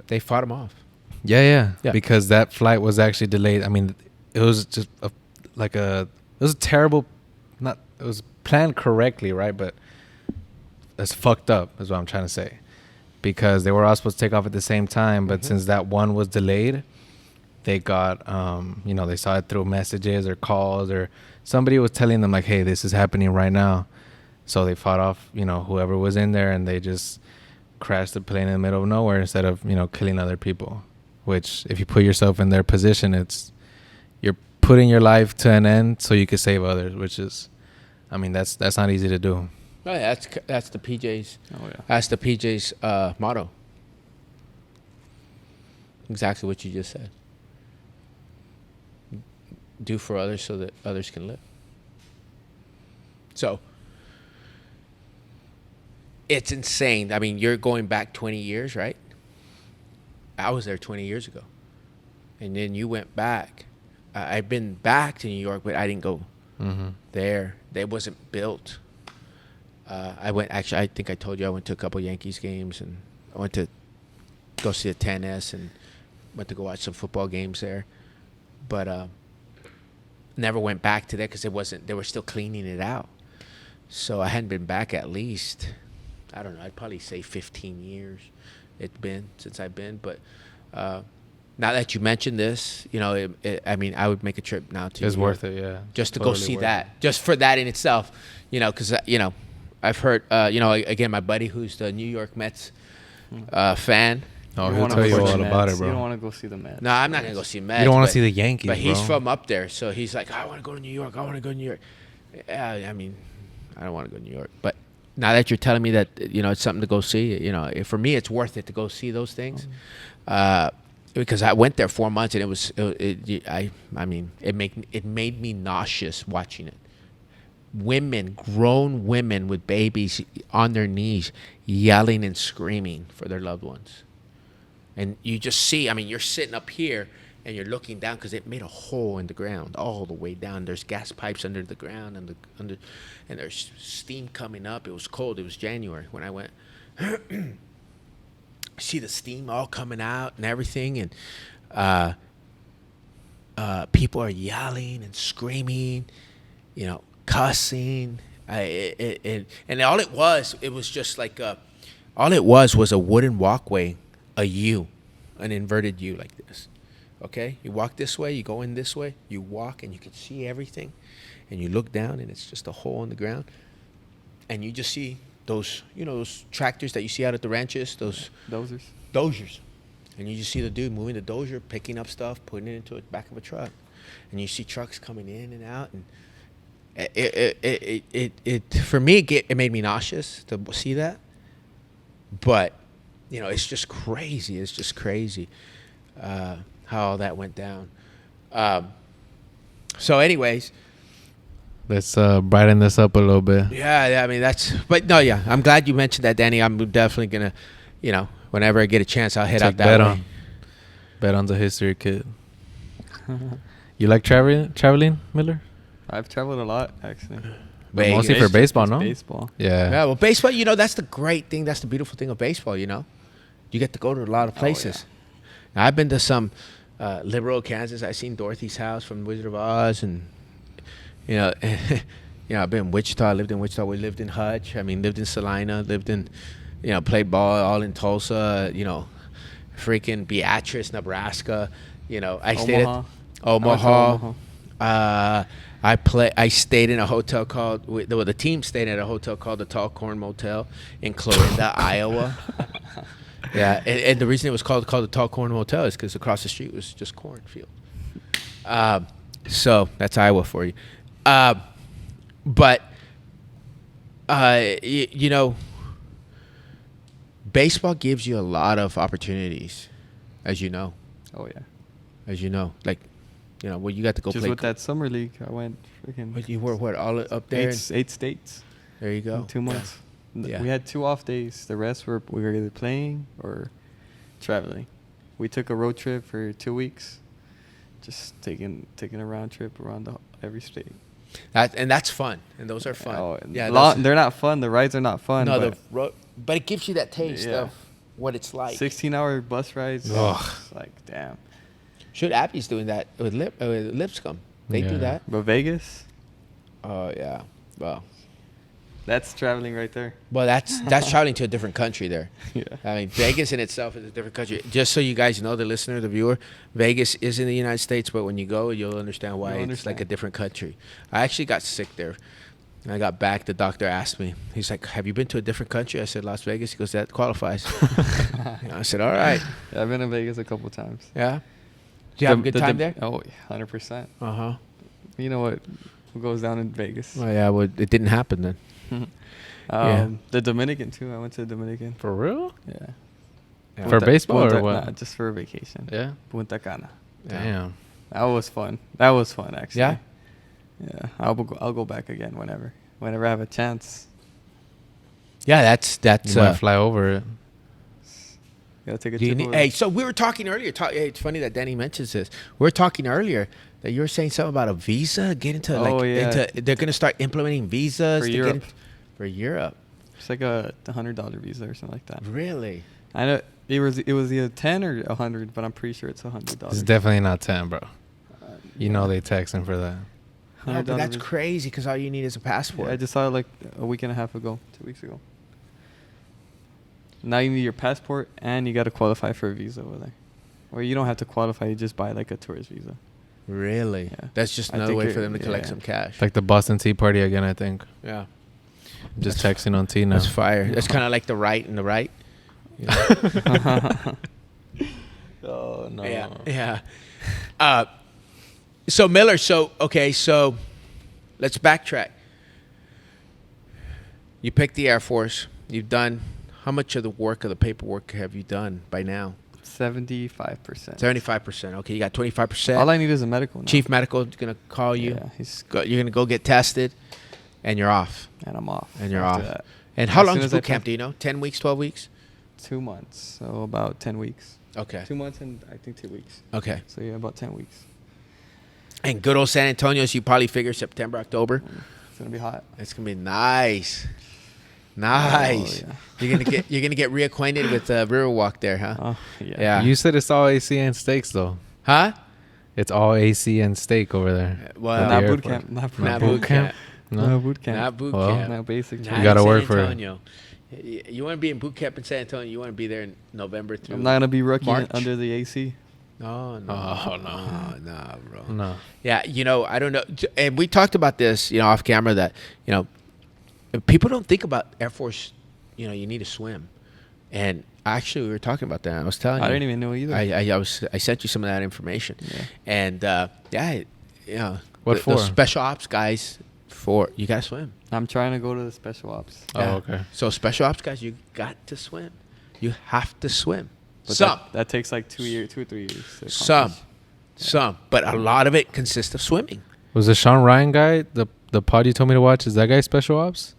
They fought him off. Yeah. Yeah. Because that flight was actually delayed. I mean, it was just it was a terrible, it was planned correctly, right? But it's fucked up is what I'm trying to say. Because they were all supposed to take off at the same time, but since that one was delayed, they got, they saw it through messages or calls, or somebody was telling them like, hey, this is happening right now. So they fought off, whoever was in there, and they just crashed the plane in the middle of nowhere instead of, killing other people. Which, if you put yourself in their position, you're putting your life to an end so you can save others, which is, that's not easy to do. Oh, yeah, that's the PJ's. Oh yeah. That's the PJ's motto. Exactly what you just said. Do for others so that others can live. So it's insane. I mean, you're going back 20 years, right? I was there 20 years ago. And then you went back. I've been back to New York, but I didn't go there. It wasn't built. I think I told you I went to a couple Yankees games, and I went to go see the tennis and went to go watch some football games there. But never went back to there because they were still cleaning it out. So I hadn't been back at least, I don't know, I'd probably say 15 years it's been since I've been. But now that you mentioned this, I would make a trip now to It's New York, worth it, yeah. just to Totally go see worth that, it. just for that in itself, because I've heard, again, my buddy who's the New York Mets fan. Oh, You he'll wanna tell go you see all the about Mets. it, bro. You don't want to go see the Mets. No, I'm not gonna go see Mets. You don't want but- to see the Yankees, But he's bro. from up there, so he's like, I want to go to New York. I want to go to New York. Yeah, I mean, I don't want to go to New York. But now that you're telling me that, it's something to go see, for me, it's worth it to go see those things. Because I went there 4 months, and it made me nauseous watching it. Grown women with babies on their knees, yelling and screaming for their loved ones. And you just see, you're sitting up here and you're looking down because it made a hole in the ground all the way down. There's gas pipes under the ground and there's steam coming up. It was cold. It was January when I went. See the steam all coming out and everything, and people are yelling and screaming, cussing. And all it was just like all it was a wooden walkway, a U, an inverted U like this. Okay, you walk this way, you go in this way, you walk, and you can see everything, and you look down, and it's just a hole in the ground, and you just see those, those tractors that you see out at the ranches, those dozers, and you just see the dude moving the dozer, picking up stuff, putting it into the back of a truck, and you see trucks coming in and out, and it for me it made me nauseous to see that, but it's just crazy. It's just crazy how all that went down. So anyways, Let's brighten this up a little bit. yeah, I'm glad you mentioned that, Danny. I'm definitely gonna, whenever I get a chance, I'll head out that way. Bet on the history kid. You like traveling, Miller? I've traveled a lot, actually. But mostly for baseball, no? Baseball. Yeah. Yeah, well, baseball, that's the great thing. That's the beautiful thing of baseball, You get to go to a lot of places. Now, I've been to some Liberal, Kansas. I've seen Dorothy's house from Wizard of Oz, and, I've been in Wichita. I lived in Wichita. We lived in Hutch. Lived in Salina. Lived in, played ball all in Tulsa, freaking Beatrice, Nebraska. I stayed at Omaha. I stayed in a hotel called, the team stayed at a hotel called the Tall Corn Motel in Clarinda, Iowa. Yeah, and the reason it was called the Tall Corn Motel is because across the street was just cornfield. So that's Iowa for you. But baseball gives you a lot of opportunities, as you know. Oh yeah. As you know, like, well, you got to go Just play. with that summer league, I went freaking. But you were all up there? 8 states. There you go. In 2 months. Yeah. We had 2 off days. The rest we were either playing or traveling. We took a road trip for 2 weeks, just taking a round trip around every state. And that's fun, and those are fun. Oh, yeah, they're not fun. The rides are not fun. No, but it gives you that taste of, what it's like. 16-hour bus rides. Ugh. It's like, damn. Should Appy's doing that with Lipscomb? They do Yeah. that. But Vegas, Oh yeah. Well, that's traveling right there. that's traveling to a different country there. Yeah. I mean, Vegas in itself is a different country. Just so you guys know, the listener, the viewer, Vegas is in the United States, but when you go, you'll understand why You'll it's like a understand. different country. I actually got sick there. When I got back, the doctor asked me, he's like, have you been to a different country? I said, Las Vegas. He goes, that qualifies. I said, all right. Yeah, I've been in Vegas a couple times. Yeah. Did you have a good time there? Oh, yeah, 100%. Uh-huh. You know what goes down in Vegas? Well, yeah, well, it didn't happen then. Yeah. The Dominican too. I went to the Dominican. For real? Yeah. For baseball or what? Nah, just for a vacation. Yeah. Punta Cana. Damn. That was fun. That was fun actually. Yeah? Yeah. I'll go back again whenever I have a chance. Yeah, that's You might fly over it. Gotta take a Do you trip. need, over hey, so we were talking earlier. Hey, it's funny that Danny mentions this. We were talking earlier that you were saying something about a visa, get into Oh, yeah. they're gonna start implementing visas For to Europe. get for Europe. It's like a $100 visa or something like that. Really? I know it was either 10 or 100, but I'm pretty sure it's $100. It's definitely not 10, bro. You know they texting for that. No, but that's visa. crazy because all you need is a passport. Yeah, I just saw it like a week and a half ago, 2 weeks ago. Now you need your passport and you got to qualify for a visa over there. Or you don't have to qualify, you just buy like a tourist visa. Really? Yeah. That's just I another think way for them to collect yeah. some cash. It's like the Boston Tea Party again, I think. Yeah. Just texting on T now. That's fire. That's kind of like the right and the right. You know? Oh, no. Yeah. Yeah. So Miller, so let's backtrack. You picked the Air Force. You've done how much of the work of the paperwork have you done by now? 75%. 75%. Okay, you got 25%. All I need is a medical now. Chief medical is gonna call you. Yeah, You're gonna go get tested, and you're off. and I'm off. And you're after off. that. And how As long soon is as I boot camp? pass- Do you know? 10 weeks, 12 weeks? 2 months, so about 10 weeks. Okay. 2 months and I think 2 weeks. Okay. So yeah, about 10 weeks. And good old San Antonio, so you probably figure September, October. It's gonna be hot. It's gonna be nice. Nice. Oh, You're gonna get reacquainted with Riverwalk there, huh? Oh yeah. Yeah. You said it's all AC and steaks, though. Huh? It's all AC and steak over there. Well, Not the boot airport. camp. Not boot Not camp. boot camp. No. No boot camp. Not boot Well, camp. No basic. Not training. You gotta in San work for it. Antonio. You want to be in boot camp in San Antonio. You want to be there in November through. I'm not gonna be rookie March. under the AC. No, no, Oh, no, no, bro. No. Yeah, I don't know. And we talked about this, off camera that, people don't think about Air Force, you need to swim. And actually, we were talking about that. I was telling you. I didn't even know either. I sent you some of that information. Yeah. And, What the for? special ops guys, you got to swim. I'm trying to go to the special ops. Oh, okay. So special ops guys, you got to swim. You have to swim. But Some. that takes like 2 or 3 years. to Some. accomplish. Some. But a lot of it consists of swimming. Was the Sean Ryan guy, the pod you told me to watch, is that guy special ops?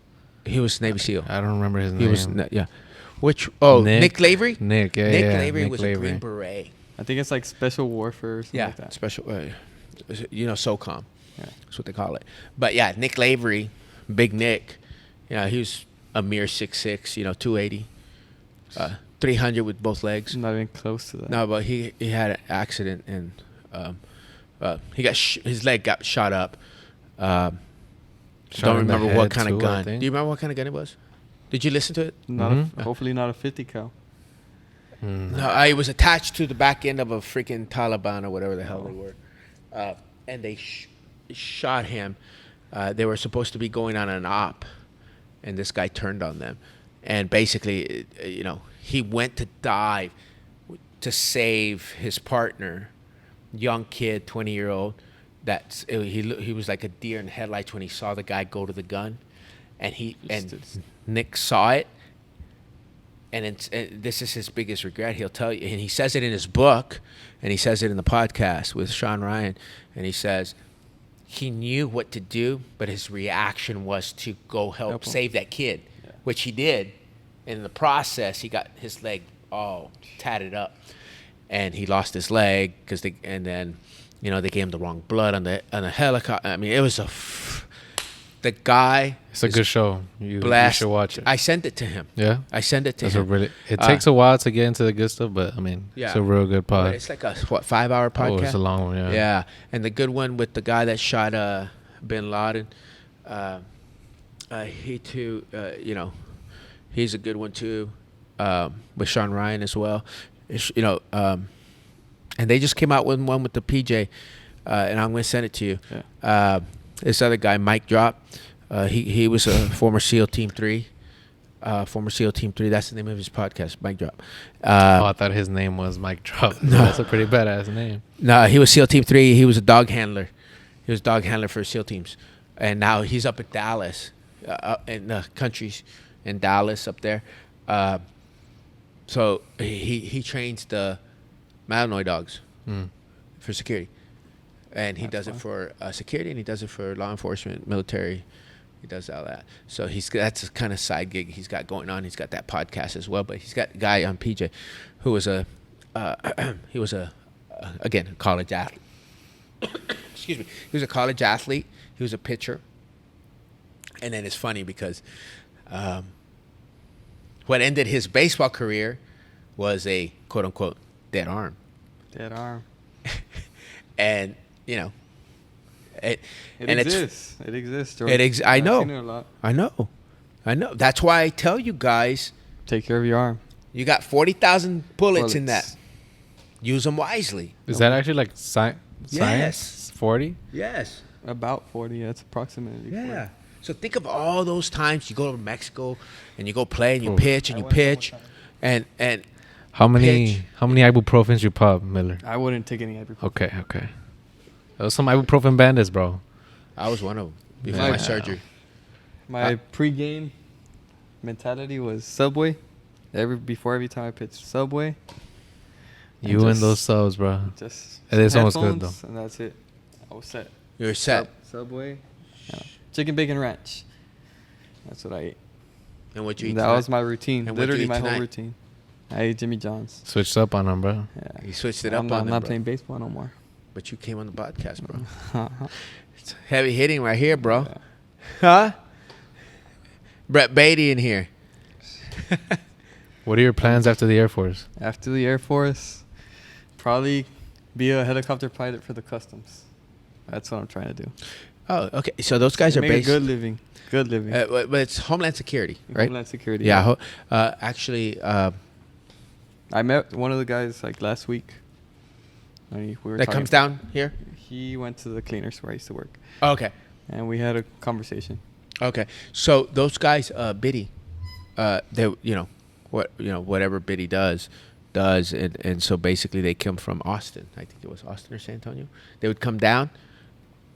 He was Navy SEAL. I don't remember his name. He was, yeah. Nick Lavery? Nick, yeah, Nick yeah. Lavery Nick was a Green Beret. I think it's like special warfare or something Yeah, like that. special, SOCOM. Yeah. That's what they call it. But yeah, Nick Lavery, Big Nick, he was a mere 6'6", 280, 300 with both legs. Not even close to that. No, but he had an accident and he got his leg got shot up. Shot Don't in the remember what head kind of too, I gun. Do think. you remember what kind of gun it was? Did you listen to it? Not Mhm. hopefully not a 50 cal. No, it was attached to the back end of a freaking Taliban or whatever the hell they were, and they shot him. They were supposed to be going on an op, and this guy turned on them, and basically, he went to dive to save his partner, young kid, 20-year-old. He was like a deer in headlights when he saw the guy go to the gun, and Nick saw it. And this is his biggest regret. He'll tell you, and he says it in his book, and he says it in the podcast with Sean Ryan, and he says he knew what to do, but his reaction was to go help him. save that kid, Yeah. which he did. And in the process, he got his leg all tatted up, and he lost his leg and then they gave him the wrong blood on the helicopter. I mean, it was The guy. It's a good show. You should watch it. I sent it to him. Yeah, I sent it to it's him. a really. It takes a while to get into the good stuff, but I mean, it's a real good pod. It's like a 5-hour podcast. Oh, it's a long one. Yeah. Yeah, and the good one with the guy that shot Bin Laden. He too, he's a good one too. With Sean Ryan as well. And they just came out with one with the PJ, and I'm going to send it to you. Yeah. This other guy, Mike Drop, he was a former SEAL Team 3. That's the name of his podcast, Mike Drop. I thought his name was Mike Drop. No. That's a pretty badass name. No, he was SEAL Team 3. He was a dog handler. He was dog handler for SEAL teams. And now he's up at Dallas, in the countries in Dallas up there. So he trains the Malinois dogs for security. And he does it for security, and he does it for law enforcement, military. He does all that. So that's a kind of side gig he's got going on. He's got that podcast as well. But he's got a guy on PJ who was a college athlete. Excuse me. He was a college athlete. He was a pitcher. And then it's funny because what ended his baseball career was a quote unquote dead arm. Dead arm. And it exists. It exists. George. I know. I've seen it a lot. I know. That's why I tell you guys, take care of your arm. You got 40,000 bullets in that. Use them wisely. Is that actually like science? Yes. 40? Yes. About 40. Yeah, it's approximately. Yeah. 40. So think of all those times you go to Mexico and you go play and you pitch and you pitch and how many ibuprofens you pop, Miller? I wouldn't take any ibuprofen. Okay. There was some ibuprofen bandits, bro. I was one of them before my surgery. My pre-game mentality was Subway. Before every time I pitched, Subway. You and those subs, bro. Just it's almost good though. And that's it. I was set. You're set. Subway. Yeah. Chicken bacon ranch. That's what I ate. And what you eat? That was my routine. And literally my whole routine. I ate Jimmy John's. Switched up on them, bro. Yeah. You switched it up on them, I'm not playing baseball no more. But you came on the podcast, bro. It's heavy hitting right here, bro. Yeah. Huh? Brett Beatty in here. What are your plans after the Air Force? After the Air Force, probably be a helicopter pilot for the customs. That's what I'm trying to do. Oh, okay. So those guys are make based. A good living. Good living. But it's Homeland Security, right? Homeland Security. Yeah. Actually, I met one of the guys like last week. We were that talking. comes down here. He went to the cleaners where I used to work. Oh, okay. And we had a conversation. Okay. So those guys, Biddy, they whatever Biddy does, and so basically they come from Austin. I think it was Austin or San Antonio. They would come down,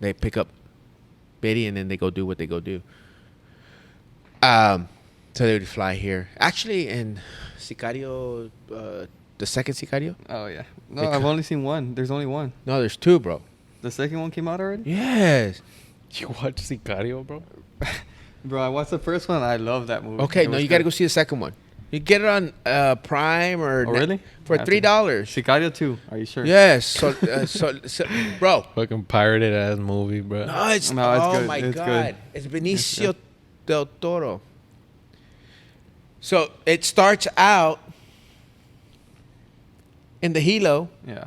they pick up Biddy, and then they go do what they go do. So they would fly here. Actually, in Sicario, the second Sicario. Oh yeah. No, I've only seen one. There's only one. No, there's two, bro. The second one came out already? Yes. You watch Sicario, bro? Bro, I watched the first one. I love that movie. Okay, no, you got to go see the second one. You get it on Prime or really? For $3. Sicario 2. Are you sure? Yes. So, bro. Fucking pirated ass movie, bro. No, it's good. Oh my It's God. good. It's Benicio del Toro. So it starts out in the helo. Yeah.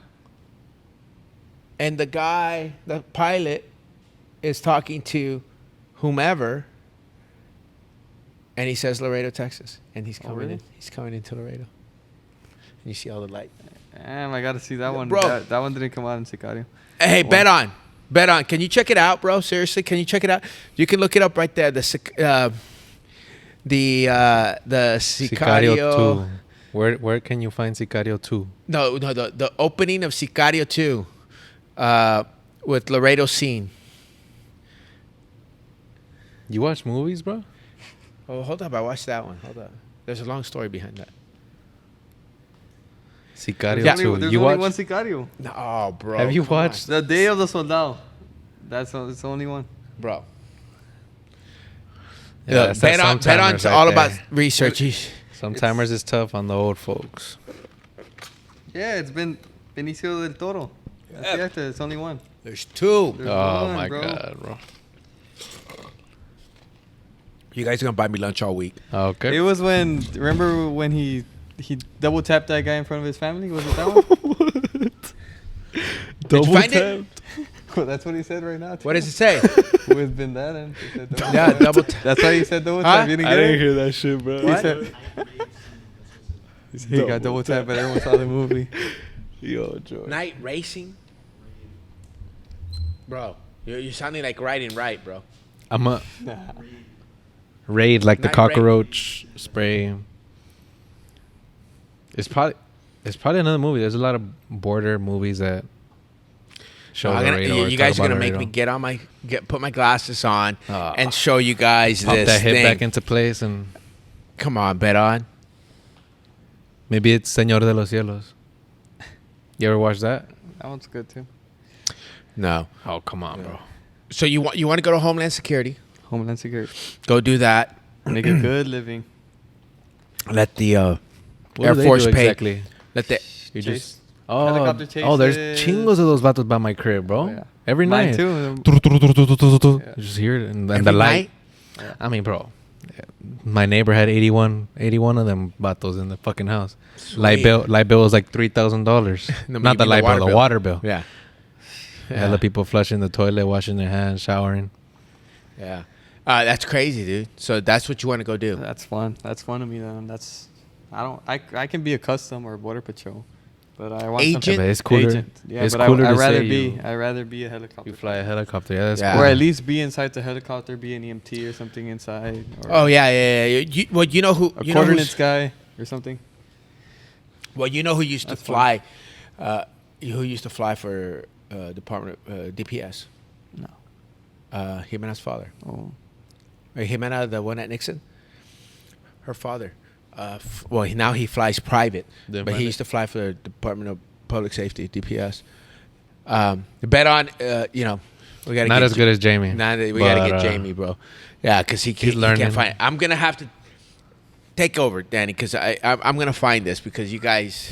And the guy, the pilot, is talking to whomever, and he says Laredo, Texas, and he's coming in. He's coming into Laredo, and you see all the light. Damn, I gotta see that one. Bro. That one didn't come out in Sicario. Hey, bet on. Can you check it out, bro? Seriously, can you check it out? You can look it up right there. The Sicario 2. Where can you find Sicario 2? No, the opening of Sicario 2, with Laredo scene. You watch movies, bro? Oh, hold up. I watched that one. Hold up. There's a long story behind that. Sicario 2. There's You only watch? one Sicario. No, bro. Have you come watched? The Day of the Soldado. It's the only one. Bro. Yeah, Look, bet on Sometimers right all there. about research. Sometimers is tough on the old folks. Yeah, it's been Benicio del Toro. That's the Yeah. actor. It's only one. There's two. There's Oh one, my bro. God, bro. You guys are gonna buy me lunch all week. Okay. It was when, remember when he double tapped that guy in front of his family? Was it that one? Did you find it? Well, that's what he said right now. What does it say? With Bin Laden. He said double Yeah, tap. double. That's why he said double Huh? tap. You didn't get it? hear that shit, bro. He said he got double tap, but everyone saw the movie. Yo, Joe. Night racing, bro. You're sounding like riding right, bro. I'm a Nah. raid like the Night cockroach spray. It's probably another movie. There's a lot of border movies that show the raid. You guys are gonna make me put my glasses on and show you guys pop this that hit thing. back into place, and Come on, bet on. maybe it's Señor de los Cielos. You ever watch that? That one's good too. No. Oh, come on, bro. So you want to go to Homeland Security? Homeland Security. Go do that. Make a good living. Let the What Air do they Force do pay. exactly? Let the You Chase. just Helicopter there's chases. chingos of those vatos by my crib, bro. Oh, yeah. Every Mine night. too. You just hear it, and the every light. night? Yeah. I mean, bro, my neighbor had 81 of them vatos in the fucking house. Light bill was like $3,000. No, Not you the mean light bill, the water bill. Yeah. Hella people flushing the toilet, washing their hands, showering. Yeah. That's crazy, dude. So that's what you want to go do. That's fun. That's fun to me. Then I can be a custom or border patrol, but I want Agent? Yeah, but it's cooler. Agent. Yeah, It's but cooler I'd to rather say I'd rather be a helicopter. you fly a helicopter. Yeah, that's Yeah. cool. Or at least be inside the helicopter, be an EMT or something inside. Or Oh yeah. You know who? a You know coordinates who's, guy or something. well, you know who used to That's fly? Who used to fly for Department DPS? No. Jimena's father. Oh. Jimena, the one at Nixon. Her father. Well, now he flies private, Didn't but find he it. used to fly for the Department of Public Safety, DPS. Bet on, we gotta Not get as good as Jamie. we gotta but, get Jamie, bro. Yeah, because he he's can't learning. find it. I'm gonna have to take over, Danny, because I'm gonna find this because you guys.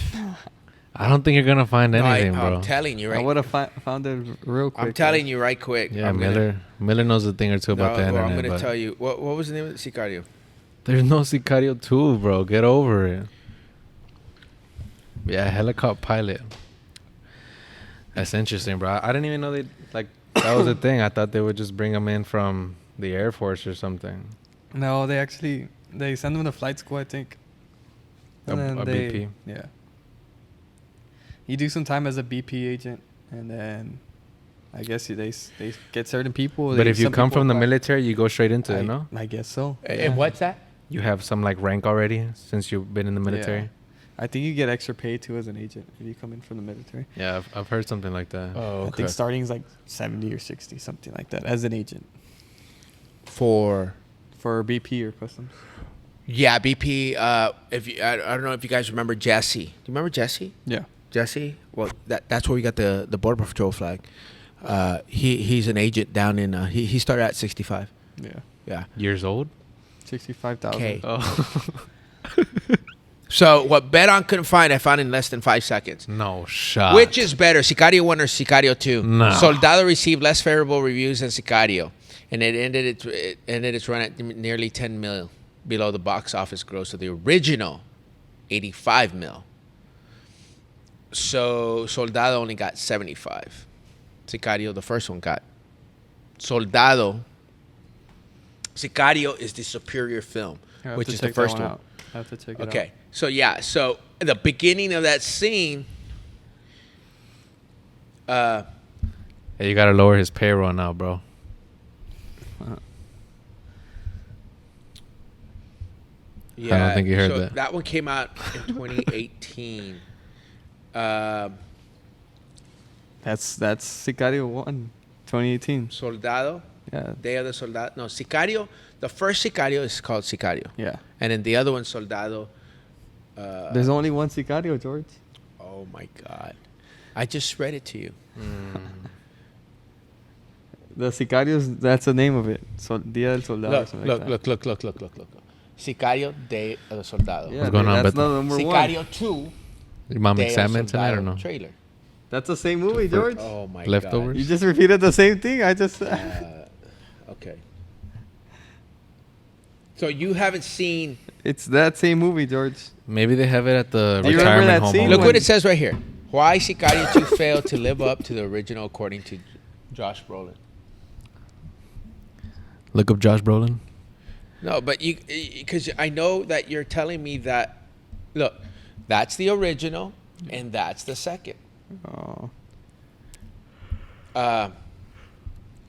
I don't think you're gonna find No, anything, bro. I'm telling you I right. would have found it real quick. I'm telling you right quick. Yeah, I'm gonna- Miller knows a thing or two about the well, internet. I'm gonna but tell you what was the name of the Sicario? there's no Sicario 2, bro. Get over it. Yeah, helicopter pilot. That's interesting, bro. I didn't even know that was a thing. I thought they would just bring them in from the Air Force or something. No, they send them to flight school, I think. And then A BP. Yeah. You do some time as a BP agent, and then I guess they get certain people. But if you some come people from the apply. military, you go straight into it, I- no? I guess so. And what's that? You have some like rank already since you've been in the military. Yeah. I think you get extra pay too as an agent if you come in from the military. Yeah, I've heard something like that. Oh, I think starting is like 70 or 60, something like that, as an agent For BP or customs. yeah, BP. If you, I don't know if you guys remember Jesse. Do you remember Jesse? Yeah. Jesse. Well, that's where we got the border patrol flag. He's an agent down in. He started at 65. Yeah. Yeah. Years old? 65,000. Okay. Oh. So what Bet-On couldn't find, I found in less than 5 seconds. No shot. Which is better, Sicario 1 or Sicario 2? No. Soldado received less favorable reviews than Sicario, and it ended its run at nearly 10 mil, below the box office gross of the original 85 mil. So Soldado only got 75. Sicario, the first one, got. Sicario is the superior film, I have which to is the check that first one. out. I have to check it out. Okay, so yeah, so the beginning of that scene. Hey, you gotta lower his payroll now, bro. Yeah, I don't think you heard so that. That one came out in 2018. That's Sicario 1, 2018. Soldado, Yeah. Day of the Soldado. No, Sicario. The first Sicario is called Sicario, Yeah. and then the other one, Soldado. There's only one Sicario, George. Oh my God, I just read it to you. The Sicarios, that's the name of it. So Dia del Soldado. or Look, something look, like that. look. Sicario, Day of the Soldado. Yeah, What's going on, that's Beto? not number one. Sicario 2, Your mom Day of examined tonight or Soldado no? trailer. That's the same movie, George. Oh my Leftovers? You just repeated the same thing. I just. God. Okay. So you haven't seen. It's that same movie, George. Maybe they have it at the Do you remember retirement that home. scene? only. Look what it says right here. Why Sicario 2 failed to live up to the original, according to Josh Brolin. Look up Josh Brolin. No, but because I know that you're telling me that. Look, that's the original, and that's the second. Oh.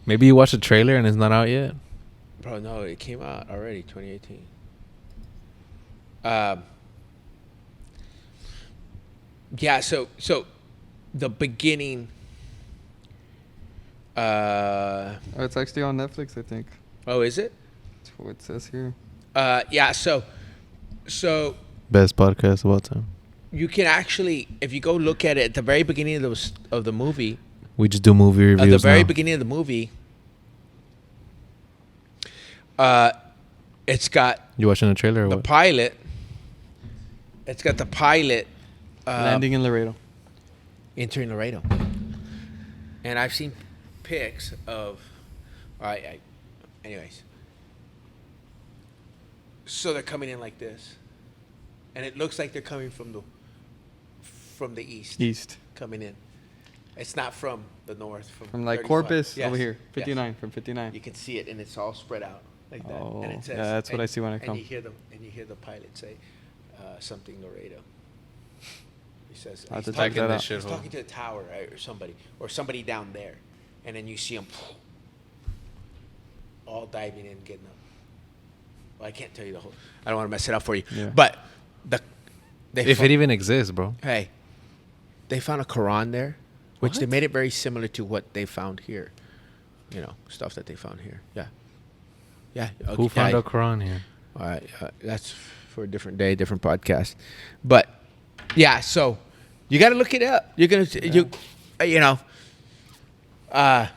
Maybe you watched the trailer and it's not out yet. Bro, no, it came out already, 2018. Yeah, so the beginning. Oh, it's actually on Netflix, I think. Oh, is it? That's what it says here. Yeah. So Best podcast of all time. you can actually, if you go look at it at the very beginning of the movie, We just do movie at reviews the very now. beginning of the movie, it's got You watching the trailer or the what? pilot. It's got the pilot Landing in Laredo. entering Laredo, and I've seen pics of. Anyways, so they're coming in like this, and it looks like they're coming from the east. East. Coming in. It's not from the north. From like 35. Corpus Yes, over here. yes. 59. From 59. You can see it, and it's all spread out like that. Oh, And it says, yeah, that's what I see when I come. And you hear the pilot say something Laredo. He says I'll have he's to check talking, that out. he's talking to the tower, right, or somebody down there, and then you see them all diving in, getting up. Well, I can't tell you the whole. I don't want to mess it up for you. Yeah. But If it even exists, bro. hey, they found a Quran there, which they What? made it very similar to what they found here. You know, stuff that they found here. Yeah. Yeah. Who okay, found yeah. a Quran here? All right. That's for a different day, different podcast. But yeah, so you got to look it up. You're going to, you know, I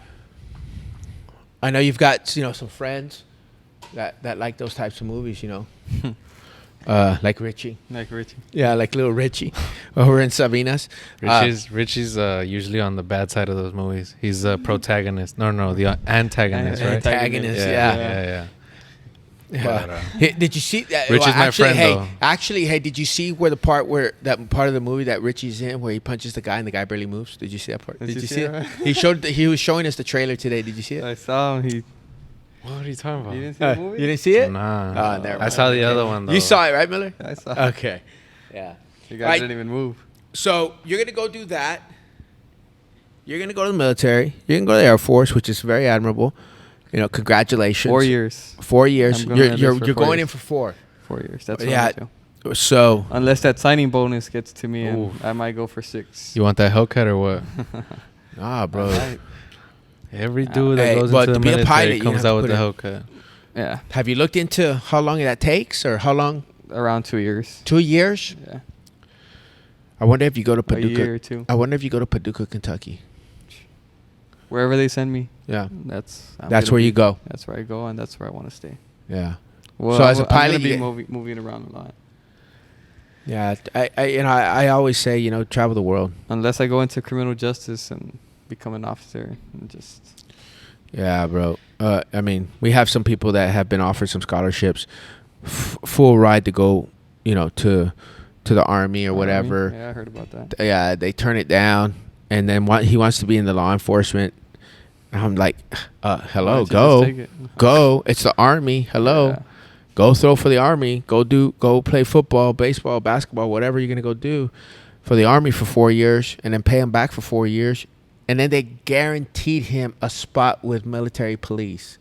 know you've got, some friends that like those types of movies, like Richie. Like Richie. Yeah, like little Richie over in Sabinas. Richie's usually on the bad side of those movies. He's a protagonist. No, the antagonist, right? Antagonist, Yeah. Yeah. Hey, did you see that? Rich is my friend, though. Actually, did you see where that part of the movie that Richie's in, where he punches the guy and the guy barely moves? Did you see that part? Did Did you you see see it? it? He was showing us the trailer today. Did you see it? I saw him. What are you talking about? You didn't see the movie? You didn't see it? Nah. Oh, never I mind. saw the Okay. other one, though. You saw it, right, Miller? I saw. Okay. Yeah. You guys Right. didn't even move. So you're gonna go do that. You're gonna go to the military. You're gonna go to the Air Force, which is very admirable. Congratulations. 4 years. 4 years. I'm going You're in you're, this for you're 4 going years. in for 4. 4 years. That's what Yeah. I'm gonna do. So Unless that signing bonus gets to me, and Ooh. I might go for 6. You want that Hellcat or what? bro. Alright. Every dude that Hey, goes but into the to be a military pilot, you comes have to out with put the Hellcat. Yeah, Have you looked into how long that takes, or how long? around 2 years. 2 years? Yeah, I wonder if you go to a year Paducah. or 2. I wonder if you go to Paducah, Kentucky. Wherever they send me, Yeah, that's that's where you go. That's where I go, and that's where I want to stay. Yeah, Well, So as a I'm gonna pilot, be you- moving around a lot. yeah. I always say, travel the world. Unless I go into criminal justice and become an officer, and just Yeah, bro. I mean, we have some people that have been offered some scholarships, full ride to go, to the army or whatever. Yeah, I heard about that. Yeah, they turn it down, and then he wants to be in the law enforcement. And I'm like, Why hello, don't you just take go, it? go. It's the army. Hello, Yeah. go throw for the army. Go play football, baseball, basketball, whatever you're gonna go do for the army for 4 years, and then pay him back for 4 years, and then they guaranteed him a spot with military police.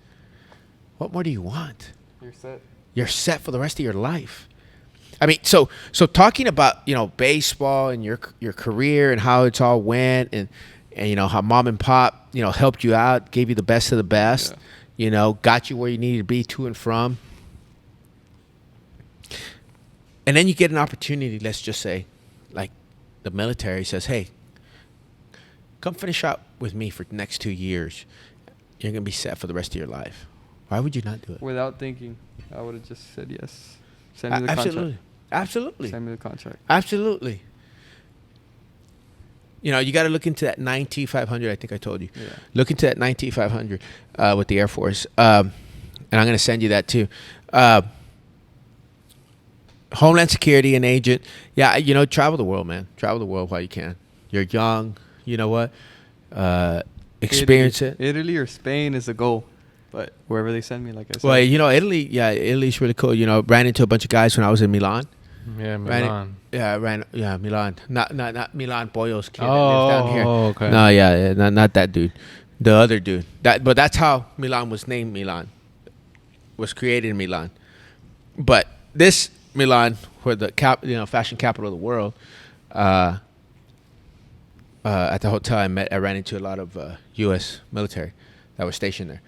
What more do you want? You're set. You're set for the rest of your life. I mean, so talking about baseball and your career and how it's all went, and how mom and pop helped you out, gave you the best of the best, got you where you needed to be to and from, and then you get an opportunity. Let's just say, like, the military says, "Hey, come finish out with me for the next 2 years. You're gonna be set for the rest of your life." Why would you not do it? Without thinking, I would have just said yes. Send me the contract. Absolutely. Send me the contract. Absolutely. You got to look into that 9T500. I think I told you. Yeah. Look into that 9T500 with the Air Force. And I'm going to send you that too. Homeland Security, an agent. Yeah, travel the world, man. Travel the world while you can. You're young. You know what? Experience Italy. it. Italy or Spain is the goal, but wherever they send me, like I said. Well, Italy. Yeah, Italy's really cool. Ran into a bunch of guys when I was in Milan. Yeah, Milan. Milan. Not Milan Boyo's kid that Oh, lives down here. okay. No, yeah, not that dude. The other dude. But that's how Milan was named. Milan was created in Milan. But this Milan, where the fashion capital of the world, at the hotel I ran into a lot of U.S. military that were stationed there.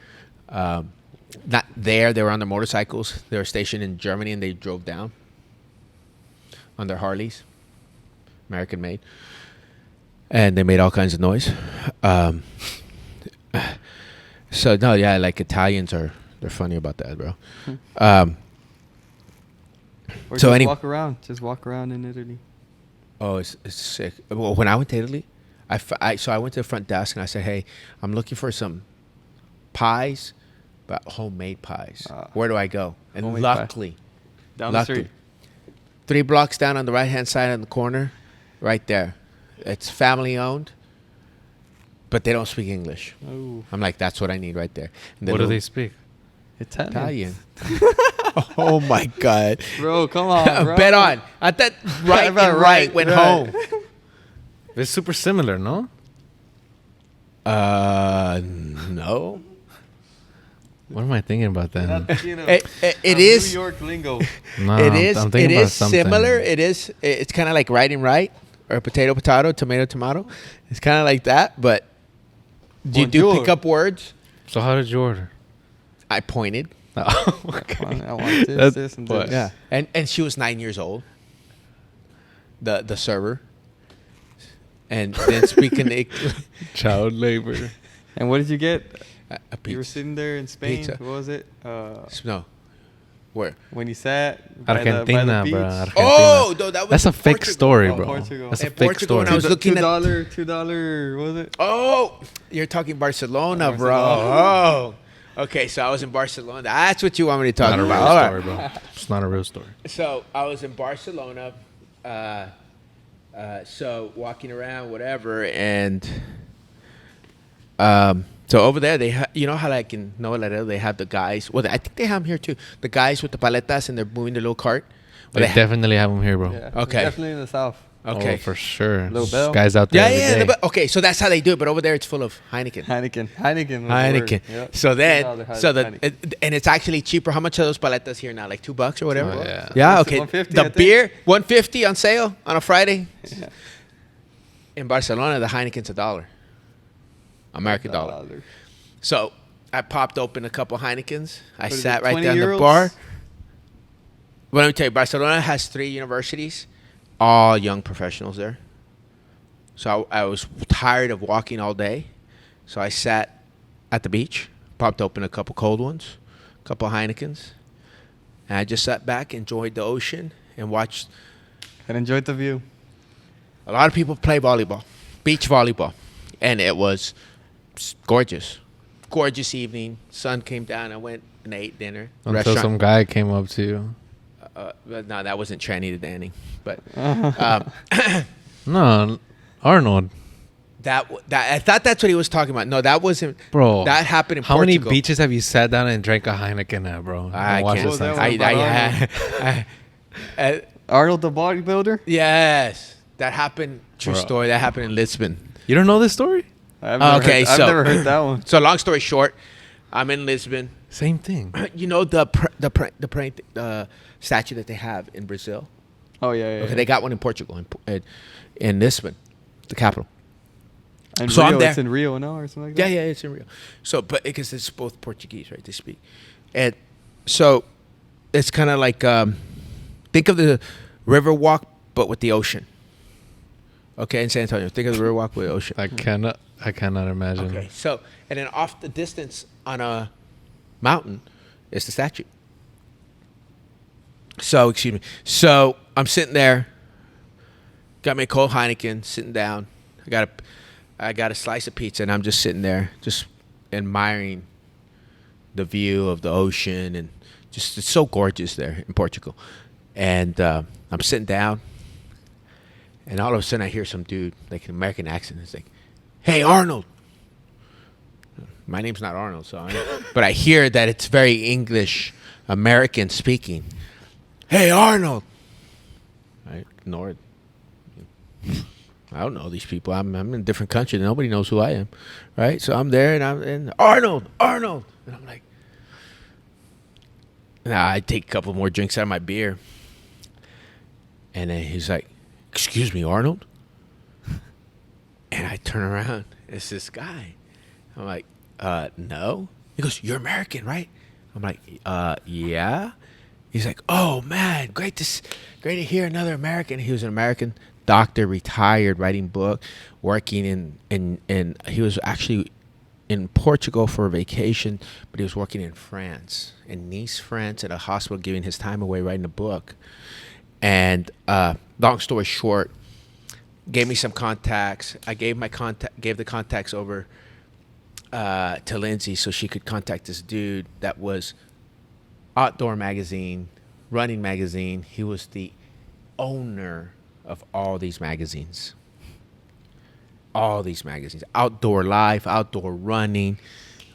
Not there. They were on their motorcycles. They were stationed in Germany, and they drove down on their Harleys, American made, and they made all kinds of noise. So no, yeah, like Italians they're funny about that, bro. Or so just walk around. Just walk around in Italy. Oh, it's sick. Well, when I went to Italy, I went to the front desk and I said, "Hey, I'm looking for some pies, but homemade pies. Where do I go?" And luckily, down the street, 3 blocks down on the right-hand side in the corner, right there. It's family owned, but they don't speak English. Oh. I'm like, that's what I need right there. What do they speak? Italian. Oh my God, bro, come on, bro. Bet on. I thought right went home. It's super similar, no? No. What am I thinking about then? It is New York lingo. No, it is. I'm It thinking about is something. similar. It's kind of like right and right, or potato, tomato. It's kind of like that, but you do Bonjour. pick up words. So how did you order? I pointed. Oh, okay. I want this, and this. Yeah, and she was 9 years old. The server, and then speaking Child labor. And what did you get? a You were pizza. sitting there in Spain. Pizza. What was it? No, where? When you sat by Argentina, the beach. bro. Argentina. Oh, no, that was That's a in fake Portugal. story, Oh, bro. Portugal. That's a In fake Portugal, story. when I was looking at $2, what was it? Oh, you're talking Barcelona, bro. Barcelona. Oh, okay. So I was in Barcelona. That's what you want me to talk Not a real about. All story, right. bro. It's not a real story. So I was in Barcelona. So walking around, whatever, and so over there you know how like in Nuevo Laredo they have the guys. Well, I think they have them here too. The guys with the paletas and they're moving the little cart. They definitely have them here, bro. Yeah. Okay. Definitely in the south. Okay. Oh, for sure. Little There's bell. guys out there every day. Okay, so that's how they do it. But over there, it's full of Heineken. Heineken. Heineken. Yep. So then, Heineken. and it's actually cheaper. How much are those paletas here now? Like $2 or whatever. Oh, yeah. Yeah. It's Okay. 150, The I think. beer $150 on sale on a Friday. Yeah. In Barcelona, the Heineken's $1, American dollar. So I popped open a couple Heinekens. I What is sat it, right 20 there in the euros? bar. But let me tell you, Barcelona has 3 universities, all young professionals there. So I was tired of walking all day. So I sat at the beach, popped open a couple cold ones, a couple Heinekens. And I just sat back, enjoyed the ocean, and watched. And enjoyed the view. A lot of people play volleyball, beach volleyball. And it was gorgeous. Gorgeous evening. Sun came down. I went and ate dinner. Until some guy came up to you. But no, that wasn't tranny to Danny. But No, Arnold. that I thought that's what he was talking about. No, that wasn't. Bro. That happened in How Portugal. many beaches have you sat down and drank a Heineken at, bro? I And watched can't. the sunset? Arnold the bodybuilder? Yes, that happened. True Bro. story. That happened in Lisbon. You don't know this story? I've never I've never heard that one. So long story short, I'm in Lisbon. Same thing. You know the praying statue that they have in Brazil. Oh, yeah. Okay, they got one in Portugal, in Lisbon, the capital. And So Rio, I'm there. it's in Rio now or something like Yeah, that? yeah, it's in Rio. So, but because it's both Portuguese, right? They speak, and so it's kind of like think of the river walk, but with the ocean. Okay, in San Antonio, think of the river walk with the ocean. I cannot imagine. Okay, so and then off the distance on a mountain is the statue. So excuse me. So I'm sitting there, got me a cold Heineken, sitting down. I got a slice of pizza, and I'm just sitting there, just admiring the view of the ocean, and just it's so gorgeous there in Portugal. And I'm sitting down, and all of a sudden I hear some dude, like an American accent. It's like, "Hey, Arnold." My name's not Arnold, but I hear that it's very English American speaking. "Hey, Arnold." I ignore it. I don't know these people. I'm in a different country. Nobody knows who I am, right? So I'm there, and Arnold, and I'm like, nah, I take a couple more drinks out of my beer, and then he's like, "Excuse me, Arnold," and I turn around. It's this guy. I'm like, no. He goes, "You're American, right?" I'm like, yeah. He's like, "Oh man, great to hear another American." He was an American doctor, retired, writing book, working in he was actually in Portugal for a vacation, but he was working in France, in Nice, France, at a hospital, giving his time away writing a book. And long story short, gave me some contacts. I gave the contacts over to Lindsay so she could contact this dude that was Outdoor Magazine, Running Magazine. He was the owner of all these magazines. Outdoor Life, Outdoor Running,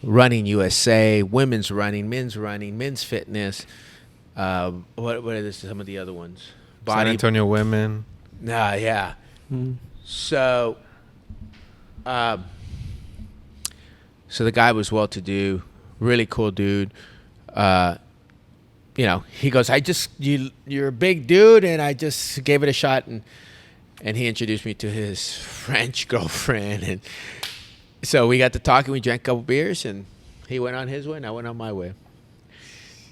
Running USA, Women's Running, Men's Fitness. What are some of the other ones? San Antonio Women. Nah, yeah. So, so the guy was well-to-do, really cool dude. He goes, you're a big dude, and I just gave it a shot, and he introduced me to his French girlfriend, and so we got to talking. We drank a couple beers, and he went on his way, and I went on my way.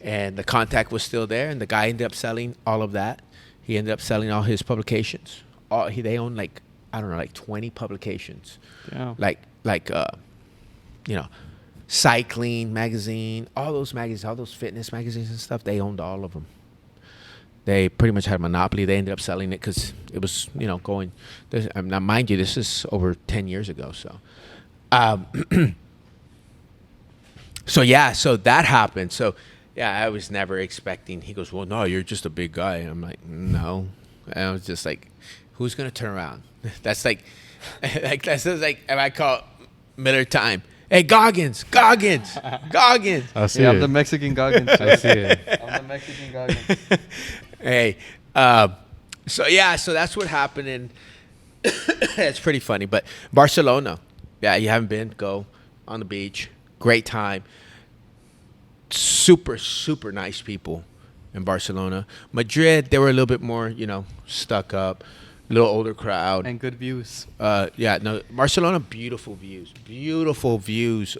And the contact was still there, and the guy ended up selling all of that. He ended up selling all his publications. They own like 20 publications. Yeah. Like Cycling Magazine, all those magazines, all those fitness magazines and stuff. They owned all of them. They pretty much had a monopoly. They ended up selling it because it was, going. Now, mind you, this is over 10 years ago. So, so that happened. So, yeah, I was never expecting. He goes, "Well, no, you're just a big guy." I'm like, "No." And I was just like, "Who's gonna turn around?" That's like if I call Miller Time. "Hey, Goggins. I see it. I'm the Mexican Goggins. I see it. I'm the Mexican Goggins. Hey, so that's what happened, and it's pretty funny. But Barcelona, yeah, you haven't been, go on the beach, great time. Super, super nice people in Barcelona. Madrid, they were a little bit more, stuck up, a little older crowd. And good views. Barcelona, beautiful views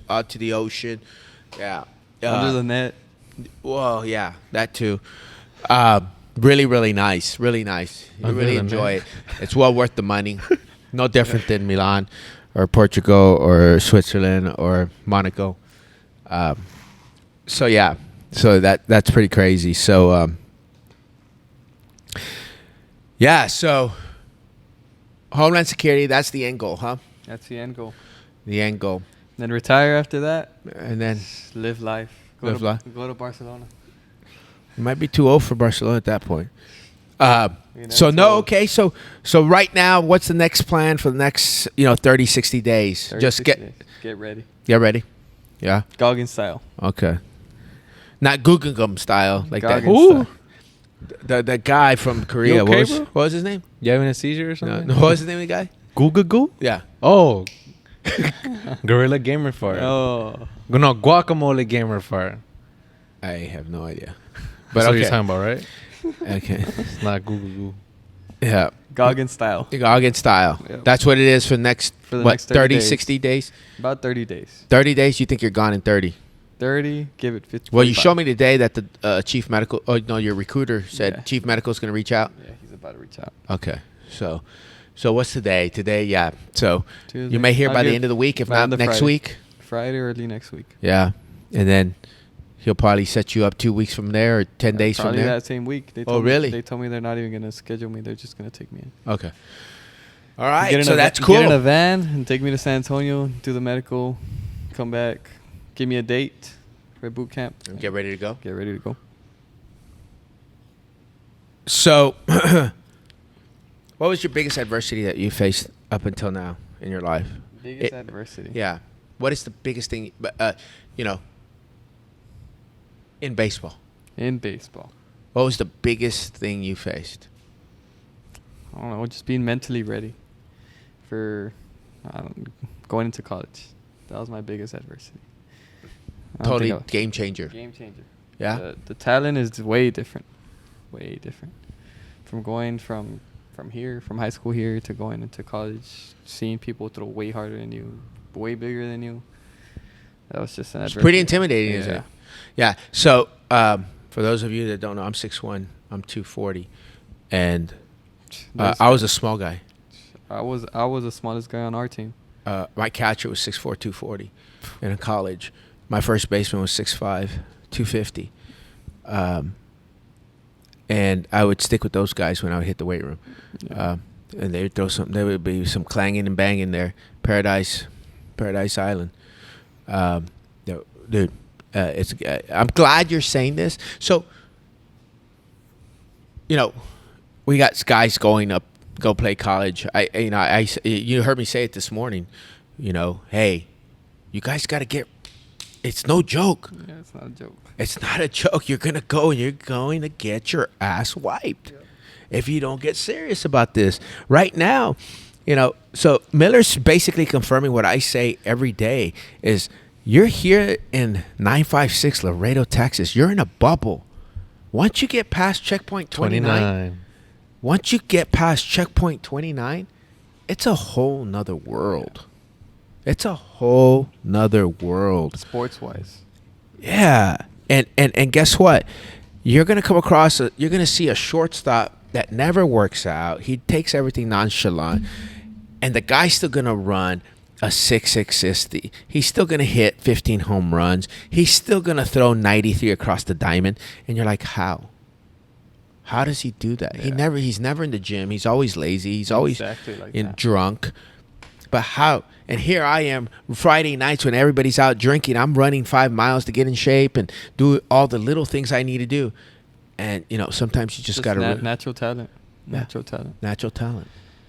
out to the ocean. Yeah. Under the net. Well, yeah, that too. Really, really nice. Really nice. You Under really the enjoy net. it. It's well worth the money. No different than Milan or Portugal or Switzerland or Monaco. So that's pretty crazy. So so Homeland Security, that's the end goal, huh? That's the end goal. The end goal. Then retire after that. And then Just live life. Live life. Go to Barcelona. you might be too old for Barcelona at that point. You're So never no, told. okay. So right now, what's the next plan for the next 30, 60 days? 30, Just 60 days. Get ready. get ready. Yeah. Goggins style. Okay. Not Guggenheim style like that. Goggins Who? style. The guy from Korea. okay, bro? What was his name? You having a seizure or No, something? what was the name of the guy? Goo? Yeah. Oh. Gorilla Gamer Fart. Oh. No, Guacamole Gamer Fart. I have no idea. But But that's what okay. you're talking about, right? Okay. It's not Goo. Yeah. Goggins style. Goggin style. Yep. That's what it is for the next, For the what, next 30 30, days. 60 days? About 30 days. 30 days, you think you're gone in 30? 30, give it 50. Well, you 45. showed me today that the chief medical, your recruiter said Yeah. chief medical is going to reach out. Yeah, he's about to reach out. Okay. So what's today? Today, yeah. So Tuesday. you may hear I'll by the give end of the week, if by not end of next Friday. week. Friday or early next week. Yeah. And then he'll probably set you up 2 weeks from there or 10 days from Probably there. that same week. They Oh, told really? Me, they told me they're not even going to schedule me. They're just going to take me in. Okay. All right. Get in So a that's va- cool. Get in a van and take me to San Antonio, do the medical, come back, give me a date for boot camp. And get ready to go. Get ready to go. So, what was your biggest adversity that you faced up until now in your life? Biggest adversity. Yeah. What is the biggest thing, you know, in baseball? In baseball. What was the biggest thing you faced? I don't know, just being mentally ready for going into college. That was my biggest adversity. Totally game changer. Game changer. Yeah? The talent is way different. Way different. From going from here, from high school here to going into college, seeing people throw way harder than you, way bigger than you. That was just an It's adversity. pretty intimidating, isn't Yeah. it? Yeah. So, for those of you that don't know, I'm 6'1", I'm 240, and I was a small guy. I was the smallest guy on our team. My catcher was 6'4", 240 in college. My first baseman was 6'5", 250. And I would stick with those guys when I would hit the weight room. Yeah. And they would throw some. There would be some clanging and banging there. Paradise Island. Dude, it's. I'm glad you're saying this. So, you know, we got guys go play college. You heard me say it this morning. You know, hey, you guys got to get. It's no joke. Yeah, it's not a joke. It's not a joke. You're going to go and you're going to get your ass wiped if you don't get serious about this. Right now, you know, so Miller's basically confirming what I say every day is you're here in 956 Laredo, Texas. You're in a bubble. Once you get past checkpoint 29, once you get past checkpoint 29, it's a whole nother world. It's a whole nother world. Sports-wise. Yeah. And guess what? You're going to come across, you're going to see a shortstop that never works out. He takes everything nonchalant. And the guy's still going to run a 6.660. He's still going to hit 15 home runs. He's still going to throw 93 across the diamond. And you're like, how? How does he do that? Yeah. He's never in the gym. He's always lazy. He's always Exactly like that. drunk. But how? And here I am Friday nights when everybody's out drinking. I'm running 5 miles to get in shape and do all the little things I need to do. And, you know, sometimes you just got to... natural talent. Yeah. Natural talent. Natural talent.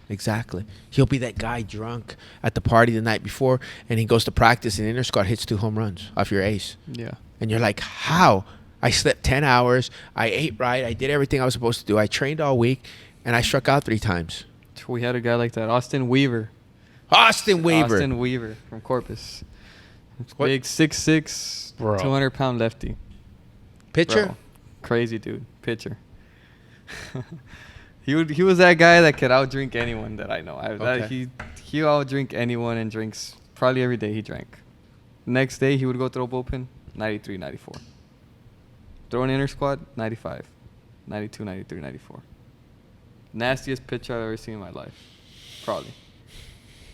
Exactly. He'll be that guy drunk at the party the night before, and he goes to practice and inner squad hits 2 home runs off your ace. Yeah. And you're like, how? I slept 10 hours. I ate right. I did everything I was supposed to do. I trained all week, and I struck out 3 times. We had a guy like that. Austin Weaver Austin Weaver from Corpus. What? Big 6'6", Bro. 200-pound lefty. Pitcher? Bro. Crazy dude. Pitcher. He was that guy that could outdrink anyone that I know. Okay. He outdrink anyone and drinks probably every day he drank. Next day he would go throw bullpen, 93, 94. Throw an inner squad, 95, 92, 93, 94. Nastiest pitcher I've ever seen in my life. Probably.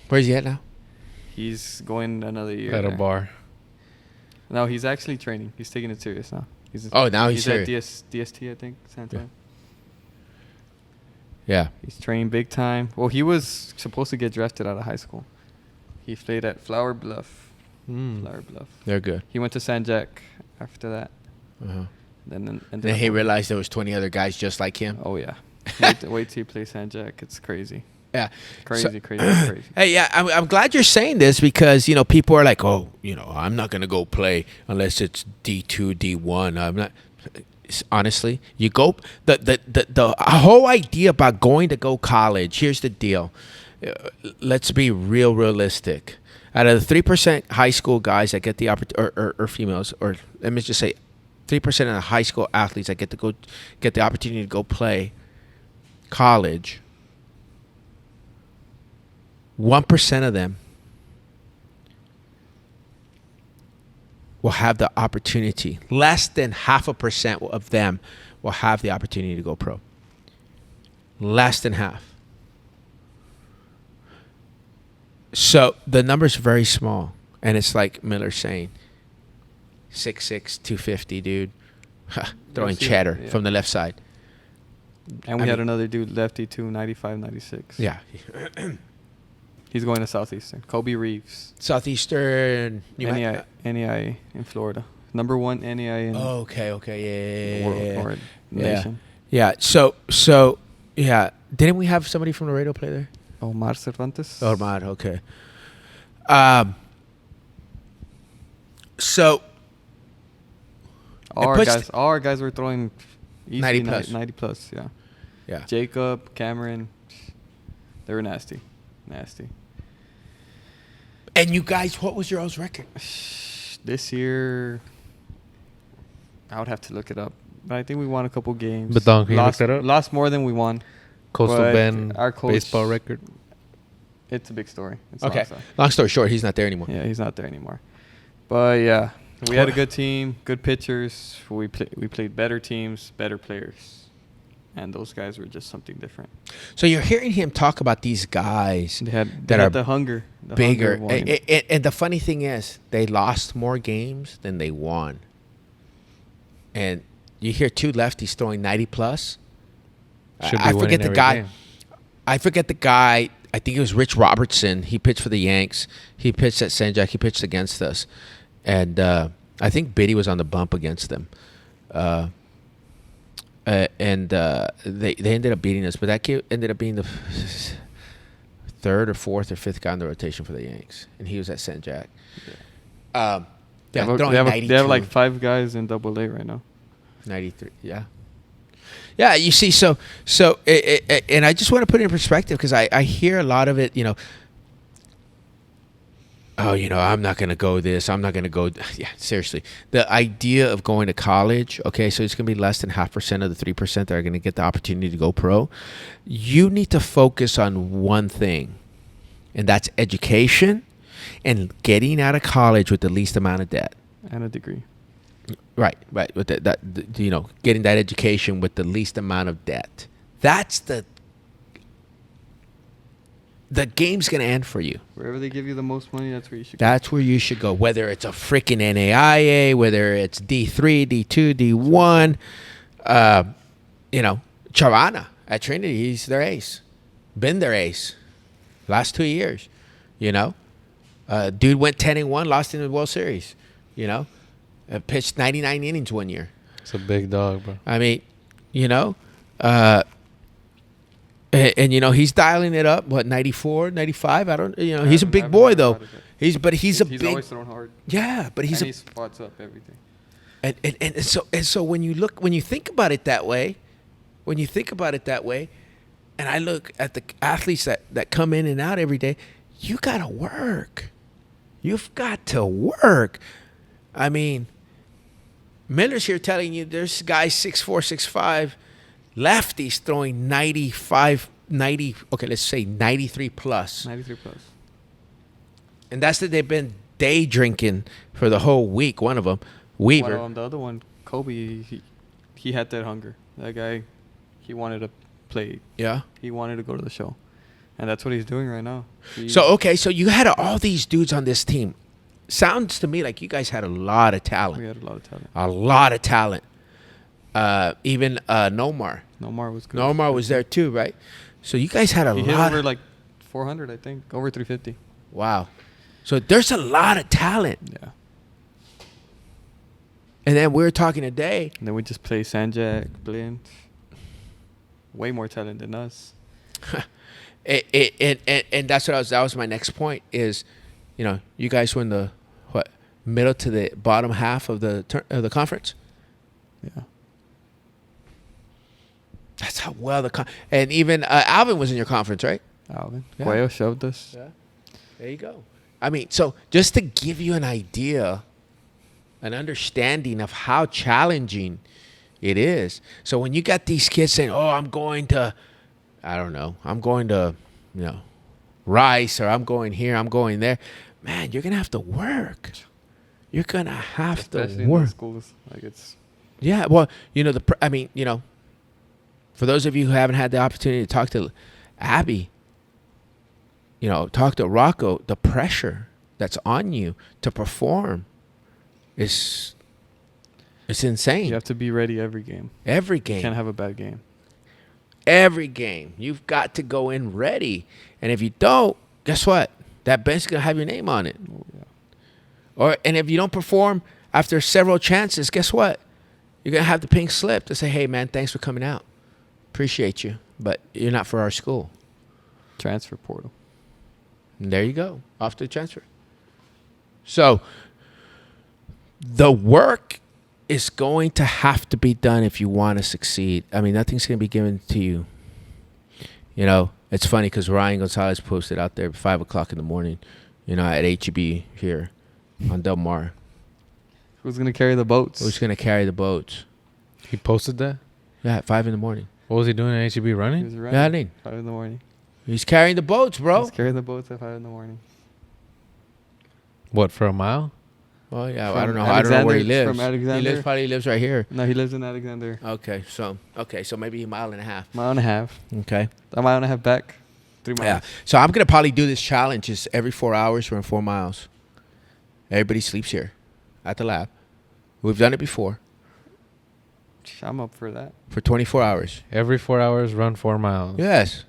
Where's he at now? He's going another year. At a there. bar. No, he's actually training. He's taking it serious now. Now he's at serious. DST, I think, San Antonio. Yeah. He's training big time. Well, he was supposed to get drafted out of high school. He played at Flower Bluff. Flower Bluff. They're good. He went to San Jack after that. Uh-huh. And Then he realized there was 20 other guys just like him. Oh yeah. wait till you play San Jack. It's crazy. Yeah. Crazy. Hey, yeah, I'm glad you're saying this because, you know, people are like, oh, you know, I'm not going to go play unless it's D2, D1. I'm not. Honestly, you go, the whole idea about going to go college, here's the deal. Let's be realistic. Out of the 3% high school guys that get the opportunity, or females, or let me just say 3% of the high school athletes that get the opportunity to go play college, 1% of them will have the opportunity. Less than 0.5% of them will have the opportunity to go pro. Less than half. So the number's very small. And it's like Miller's saying, 6'6", 250, dude. Throwing cheddar from the left side. And we had another dude, lefty too, 95, 96. Yeah. He's going to Southeastern. Kobe Reeves. Southeastern. NEI in Florida. Number 1 NEI in Okay, the world or nation. Yeah. So yeah. Didn't we have somebody from Laredo play there? Omar Cervantes. Oh, Mad. Okay. Um. So All it our puts guys, all our guys were throwing easily 90 plus. 90 plus. Yeah. yeah. Jacob, Cameron, they were nasty, nasty. And you guys, what was your all's record? This year, I would have to look it up, but I think we won a couple games. But Don, can you look lost, that up? Lost more than we won. Coastal But Bend our coach- baseball record. It's a big story. It's a Okay. long story. Long story short, he's not there anymore. Yeah, he's not there anymore. But yeah, we had a good team, good pitchers. We played better teams, better players, and those guys were just something different. So you're hearing him talk about these guys They had that are the hunger, the bigger. hunger of winning. And the funny thing is, they lost more games than they won. And you hear two lefties throwing 90 plus. Should be I winning forget the every guy. game. I forget the guy. I think it was Rich Robertson. He pitched for the Yanks. He pitched at St. Jack. He pitched against us. And I think Biddy was on the bump against them. They ended up beating us. But that kid ended up being the third or fourth or fifth guy on the rotation for the Yanks. And he was at St. Jack. They Yeah, have, throwing they, have, they 92, have like 5 guys in Double-A right now. 93. Yeah. Yeah, you see, and I just want to put it in perspective because I hear a lot of it, oh, I'm not going to go this. I'm not going to go. Yeah, seriously. The idea of going to college, okay, so it's going to be less than 0.5% of the 3% that are going to get the opportunity to go pro. You need to focus on one thing, and that's education and getting out of college with the least amount of debt. And a degree. Right. With getting that education with the least amount of debt. That's the game's going to end for you. Wherever they give you the most money, that's where you should go. That's where you should go. Whether it's a freaking NAIA, whether it's D3, D2, D1. Chavana at Trinity, he's their ace. Been their ace. Last 2 years. Dude went 10-1, lost in the World Series. Pitched 99 innings 1 year. It's a big dog, bro. I mean, he's dialing it up. What, 94, 95? I don't. He's a big boy though. He's He's a big. always thrown hard. Yeah, but And he spots up everything. and so when you think about it that way, and I look at the athletes that come in and out every day, you gotta work. You've got to work. I mean, Miller's here telling you there's guys 6'4", 6'5", lefties throwing 95, 90, okay, let's say 93 plus. 93 plus. And that's that they've been day drinking for the whole week, one of them, Weaver. One of them, the other one, Kobe, he had that hunger. That guy, he wanted to play. Yeah. He wanted to go to the show. And that's what he's doing right now. So you had all these dudes on this team. Sounds to me like you guys had a lot of talent. We had a lot of talent. A lot of talent. Even Nomar. Nomar was good. Nomar was there too, right? So you guys had a He hit lot. over like 400, I think. Over 350. Wow. So there's a lot of talent. Yeah. And then we were talking today. And then we just play Sanjak, Blind. Way more talent than us. And that's that was my next point is, you guys were in the middle to the bottom half of the conference. Yeah. That's how well and even Alvin was in your conference, right? Alvin. Yeah. Cuello shoved us. Yeah. There you go. I mean, so just to give you an idea, an understanding of how challenging it is. So when you got these kids saying, "Oh, I'm going to Rice, or I'm going here, I'm going there," man, you're gonna have to work. You're gonna have Especially to in the work. schools. Like it's. Yeah, well, for those of you who haven't had the opportunity to talk to Abby, talk to Rocco, the pressure that's on you to perform is insane. You have to be ready every game. Every You game. can't have a bad game. Every game. You've got to go in ready. And if you don't, guess what? That bench is going to have your name on it. Oh, yeah. And if you don't perform after several chances, guess what? You're going to have the pink slip to say, "Hey, man, thanks for coming out." appreciate you, but you're not for our school. Transfer portal. And there you go, off to the transfer. So the work is going to have to be done if you want to succeed. I mean, nothing's going to be given to you. You know, it's funny because Ryan Gonzalez posted out there at 5 o'clock in the morning, you know, at HEB here on Del Mar. Who's gonna carry the boats? Who's going to carry the boats? He posted that? Yeah, at 5 in the morning. What was he doing at HEB He running? was Yeah, running. I mean, 5 in the morning. he's carrying the boats, bro. He's carrying the boats at 5 in the morning. What, for a mile? Well, yeah, From I don't know. I don't know where he Alexander- lives. from Alexander. Probably lives right here. No, he lives in Alexander. Okay, so maybe a mile and a half. Mile and a half. Okay. A mile and a half back. 3 miles. Yeah. So I'm gonna probably do this challenge is every 4 hours run 4 miles. Everybody sleeps here at the lab. We've done it before I'm up for that. for 24 hours. Every 4 hours, run 4 miles. Yes.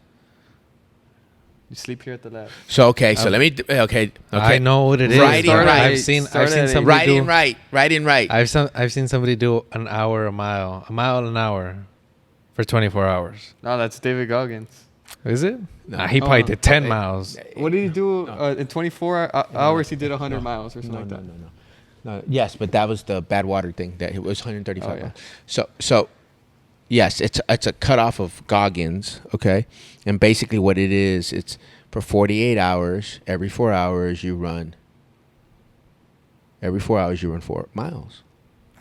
You sleep here at the lab. So okay. So let me. Okay. I know what it is. Right in, bro. right. I've seen Start at somebody Right do. in right. Right in right. I've seen somebody do an hour a mile an hour, for 24 hours. No, that's David Goggins. Is it? No. Nah, he probably Oh, did 10 okay. miles. What did he do No. in 24 hours? He did 100 miles or something like that. No. Yes, but that was the bad water thing. That it was 135 Oh, yeah. miles. So, yes, it's a cutoff of Goggins. Okay, and basically what it is, it's for 48 hours. Every 4 hours you run. Every 4 hours you run 4 miles.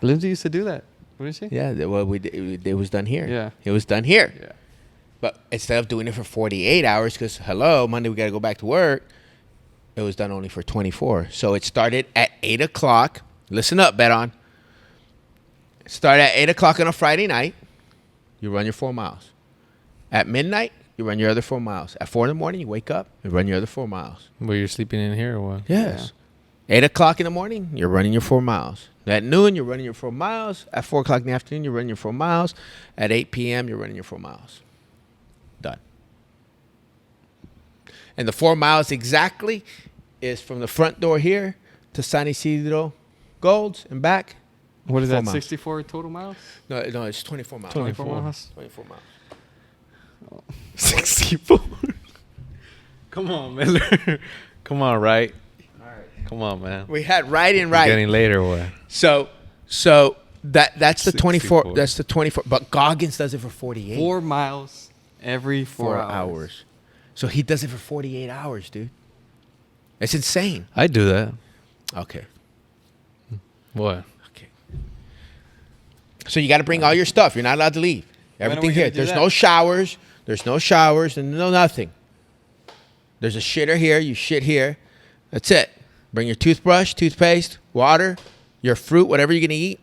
Lindsay used to do that. What did she? Yeah, it was done here. Yeah. It was done here. Yeah. But instead of doing it for 48 hours, because hello, Monday we got to go back to work, it was done only for 24. So it started at 8 o'clock. Listen up, bet on. Start at 8 o'clock on a Friday night. You run your 4 miles. At midnight, you run your other 4 miles. At 4 in the morning, you wake up and run your other 4 miles. Were you sleeping in here or what? Yes. 8 o'clock in the morning, you're running your 4 miles. At noon, you're running your 4 miles. At 4 o'clock in the afternoon, you're running your 4 miles. At 8 p.m., you're running your 4 miles. Done. And the 4 miles exactly is from the front door here to San Isidro Golds and back. What is 4 that? miles. 64 total miles? No, it's 24 miles. 24 miles? 24 miles. 64. Come on, Miller. Come on, right? All right. Come on, man. We had right and It's right. getting late or what? So that's the 24. 64. That's the 24. But Goggins does it for 48. 4 miles every 4 4 hours. hours. So he does it for 48 hours, dude. It's insane. I do that. Okay. What? Okay. So you got to bring all your stuff. You're not allowed to leave. When are Everything we here. gonna do There's that? no showers. There's no showers and no nothing. There's a shitter here. You shit here. That's it. Bring your toothbrush, toothpaste, water, your fruit, whatever you're going to eat.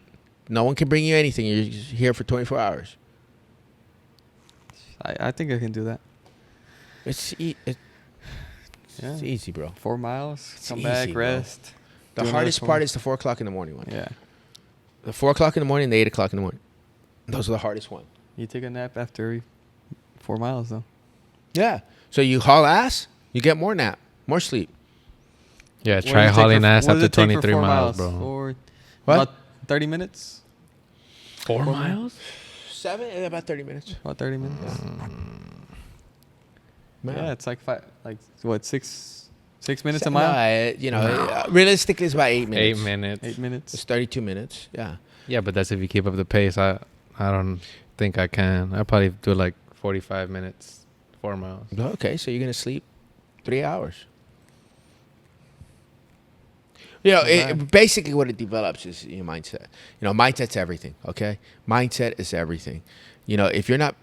No one can bring you anything. You're just here for 24 hours. I think I can do that. It's easy, bro. 4 miles, It's come easy, back, bro. rest. The do hardest another part 4. is the 4 o'clock in the morning one. Yeah. The 4 o'clock in the morning and the 8 o'clock in the morning. Those are the hardest ones. You take a nap after every 4 miles, though. Yeah. So you haul ass, you get more nap, more sleep. Yeah, What try does it take hauling for- ass what does after it take for 23 4 miles, bro. Or What? about 30 minutes? 4 miles? 7, about 30 minutes. About 30 minutes. Yeah, it's like what, 6 minutes a mile? Realistically, it's about 8 minutes. 8 minutes. 8 minutes. It's 32 minutes. Yeah. Yeah, but that's if you keep up the pace. I don't think I can. I probably do like 45 minutes, 4 miles. Okay, so you're going to sleep 3 hours. You know, basically what it develops is your mindset. You know, mindset's everything, okay? Mindset is everything. You know, if you're not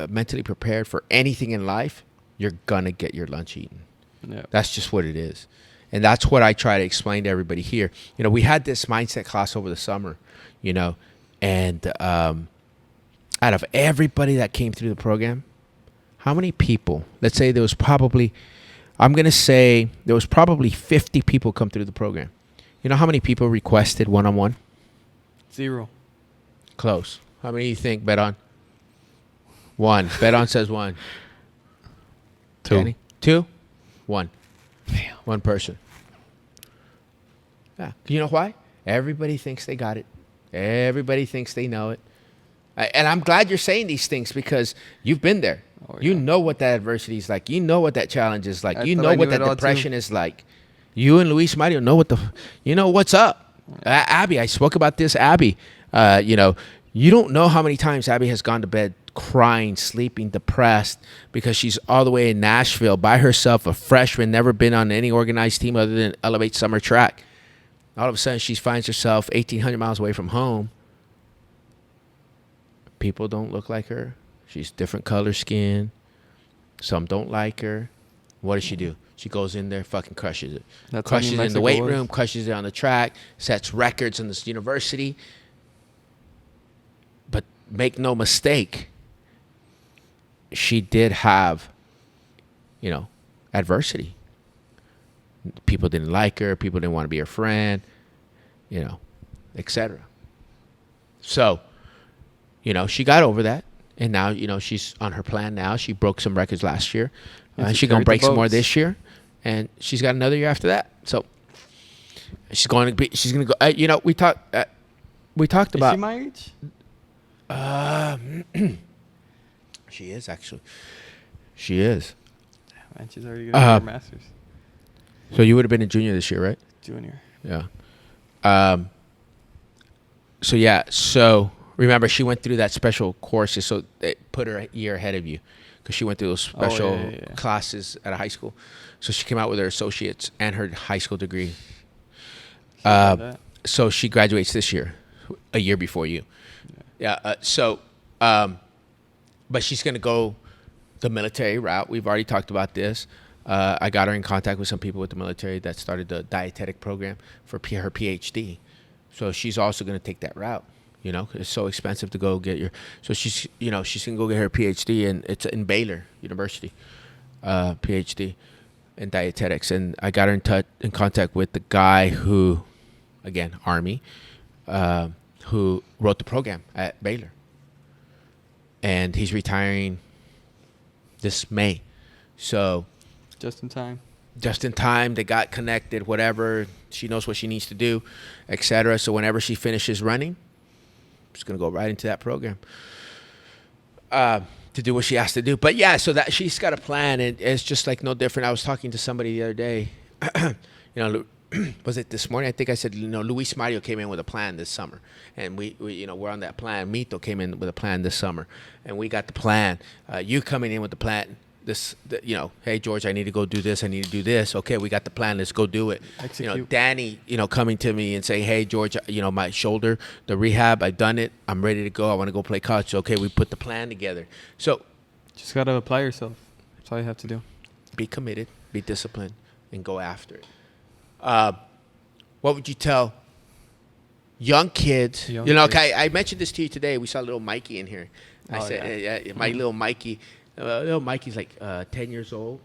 mentally prepared for anything in life, you're going to get your lunch eaten. Yeah. That's just what it is. And that's what I try to explain to everybody here. You know, we had this mindset class over the summer, you know, and out of everybody that came through the program, how many people, let's say there was probably, I'm going to say there was probably 50 people come through the program. You know how many people requested one-on-one? 0. Close. How many do you think, bet on? 1. Bet on says 1. 2. Danny? 2? 1. Damn. 1 person. Yeah. You know why? Everybody thinks they got it. Everybody thinks they know it. And I'm glad you're saying these things because you've been there. Oh, You yeah. know what that adversity is like. You know what that challenge is like. I You thought know I what knew that it all, depression too. is like. You and Luis Mario know you know what's up. Abby, I spoke about this. Abby, you know, you don't know how many times Abby has gone to bed crying, sleeping, depressed because she's all the way in Nashville by herself, a freshman, never been on any organized team other than ELEV8 summer track. All of a sudden, she finds herself 1,800 miles away from home. People don't look like her. She's different color skin. Some don't like her. What does she do? She goes in there, fucking crushes it. That's how Crushes New it in the Mexico weight was. room, crushes it on the track, sets records in this university. But make no mistake, she did have, you know, adversity. People didn't like her. People didn't want to be her friend, you know, etc. So, you know, she got over that. And now, you know, she's on her plan now. She broke some records last year. And She's she going to carried the break some more boats. this year. And she's got another year after that. So she's going to go. You know, we talked Is about. she my age? She is actually. She is. Man, she's already going to get her master's. So you would have been a junior this year, right? Junior. Yeah. So yeah. So remember, she went through that special courses, so they put her a year ahead of you, because she went through those special yeah. classes at a high school. So she came out with her associates and her high school degree. She did that. So she graduates this year, a year before you. Yeah. But she's gonna go the military route. We've already talked about this. I got her in contact with some people with the military that started the dietetic program for her PhD. So she's also going to take that route. You know, 'cause it's so expensive to go get your. So she's going to go get her PhD, and it's in Baylor University, PhD in dietetics. And I got her in contact with the guy who, again, Army, who wrote the program at Baylor. And he's retiring this May. So Just in time. just in time, they got connected, whatever. She knows what she needs to do, etc. So whenever she finishes running, she's going to go right into that program to do what she has to do. But yeah, so that she's got a plan, and it's just like no different. I was talking to somebody the other day, you know, was it this morning? I think I said, you know, Luis Mario came in with a plan this summer, and we you know, we're on that plan. Mito came in with a plan this summer, and we got the plan. You coming in with the plan. You know, hey George, I need to go do this. I need to do this. Okay, we got the plan. Let's go do it. Execute. You know, Danny, you know, coming to me and saying, hey George, you know, my shoulder, the rehab, I've done it. I'm ready to go. I want to go play college. Okay, we put the plan together. So Just got to apply yourself. That's all you have to do. be committed, be disciplined, and go after it. What would you tell young kids? Young you know, kids. okay, I mentioned this to you today. We saw little Mikey in here. I Oh, said, yeah. my little Mikey. Little Mikey's like 10 years old.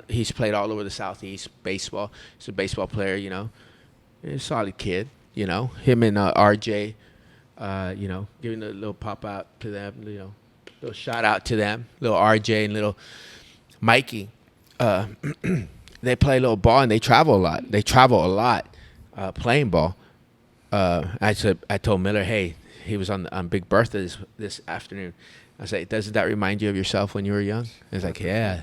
He's played all over the Southeast baseball. He's a baseball player, you know. He's a solid kid, you know. Him and RJ, you know, giving a little pop out to them, you know, little shout out to them. Little RJ and little Mikey. They play a little ball and they travel a lot. Playing ball. I told Miller, hey, he was on Big Bertha this afternoon. I was like, doesn't that remind you of yourself when you were young? He's like, yeah.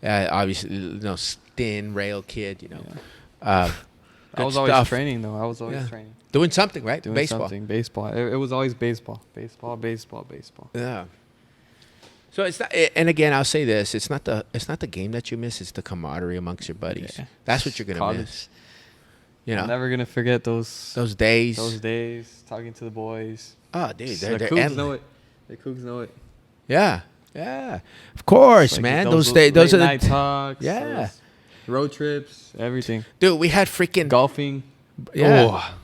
Obviously, you know, thin, rail kid, you know. I was always stuff. training, though. I was always Yeah. training. Doing something, right? Doing Baseball. something. Baseball. It was always baseball. Baseball. Yeah. So it's not, and again, I'll say this: it's not the game that you miss; it's the camaraderie amongst your buddies. Yeah. That's what you're gonna College. miss. You know, I'm never gonna forget those days. Those days talking to the boys. Oh, dude, The they're Cougs endless. know it. The Cougs know it. Yeah, yeah, of course, Like man. those Those days, those are late night the talks. Yeah. those road trips. Everything. dude. We had freaking Golfing. yeah, Oh,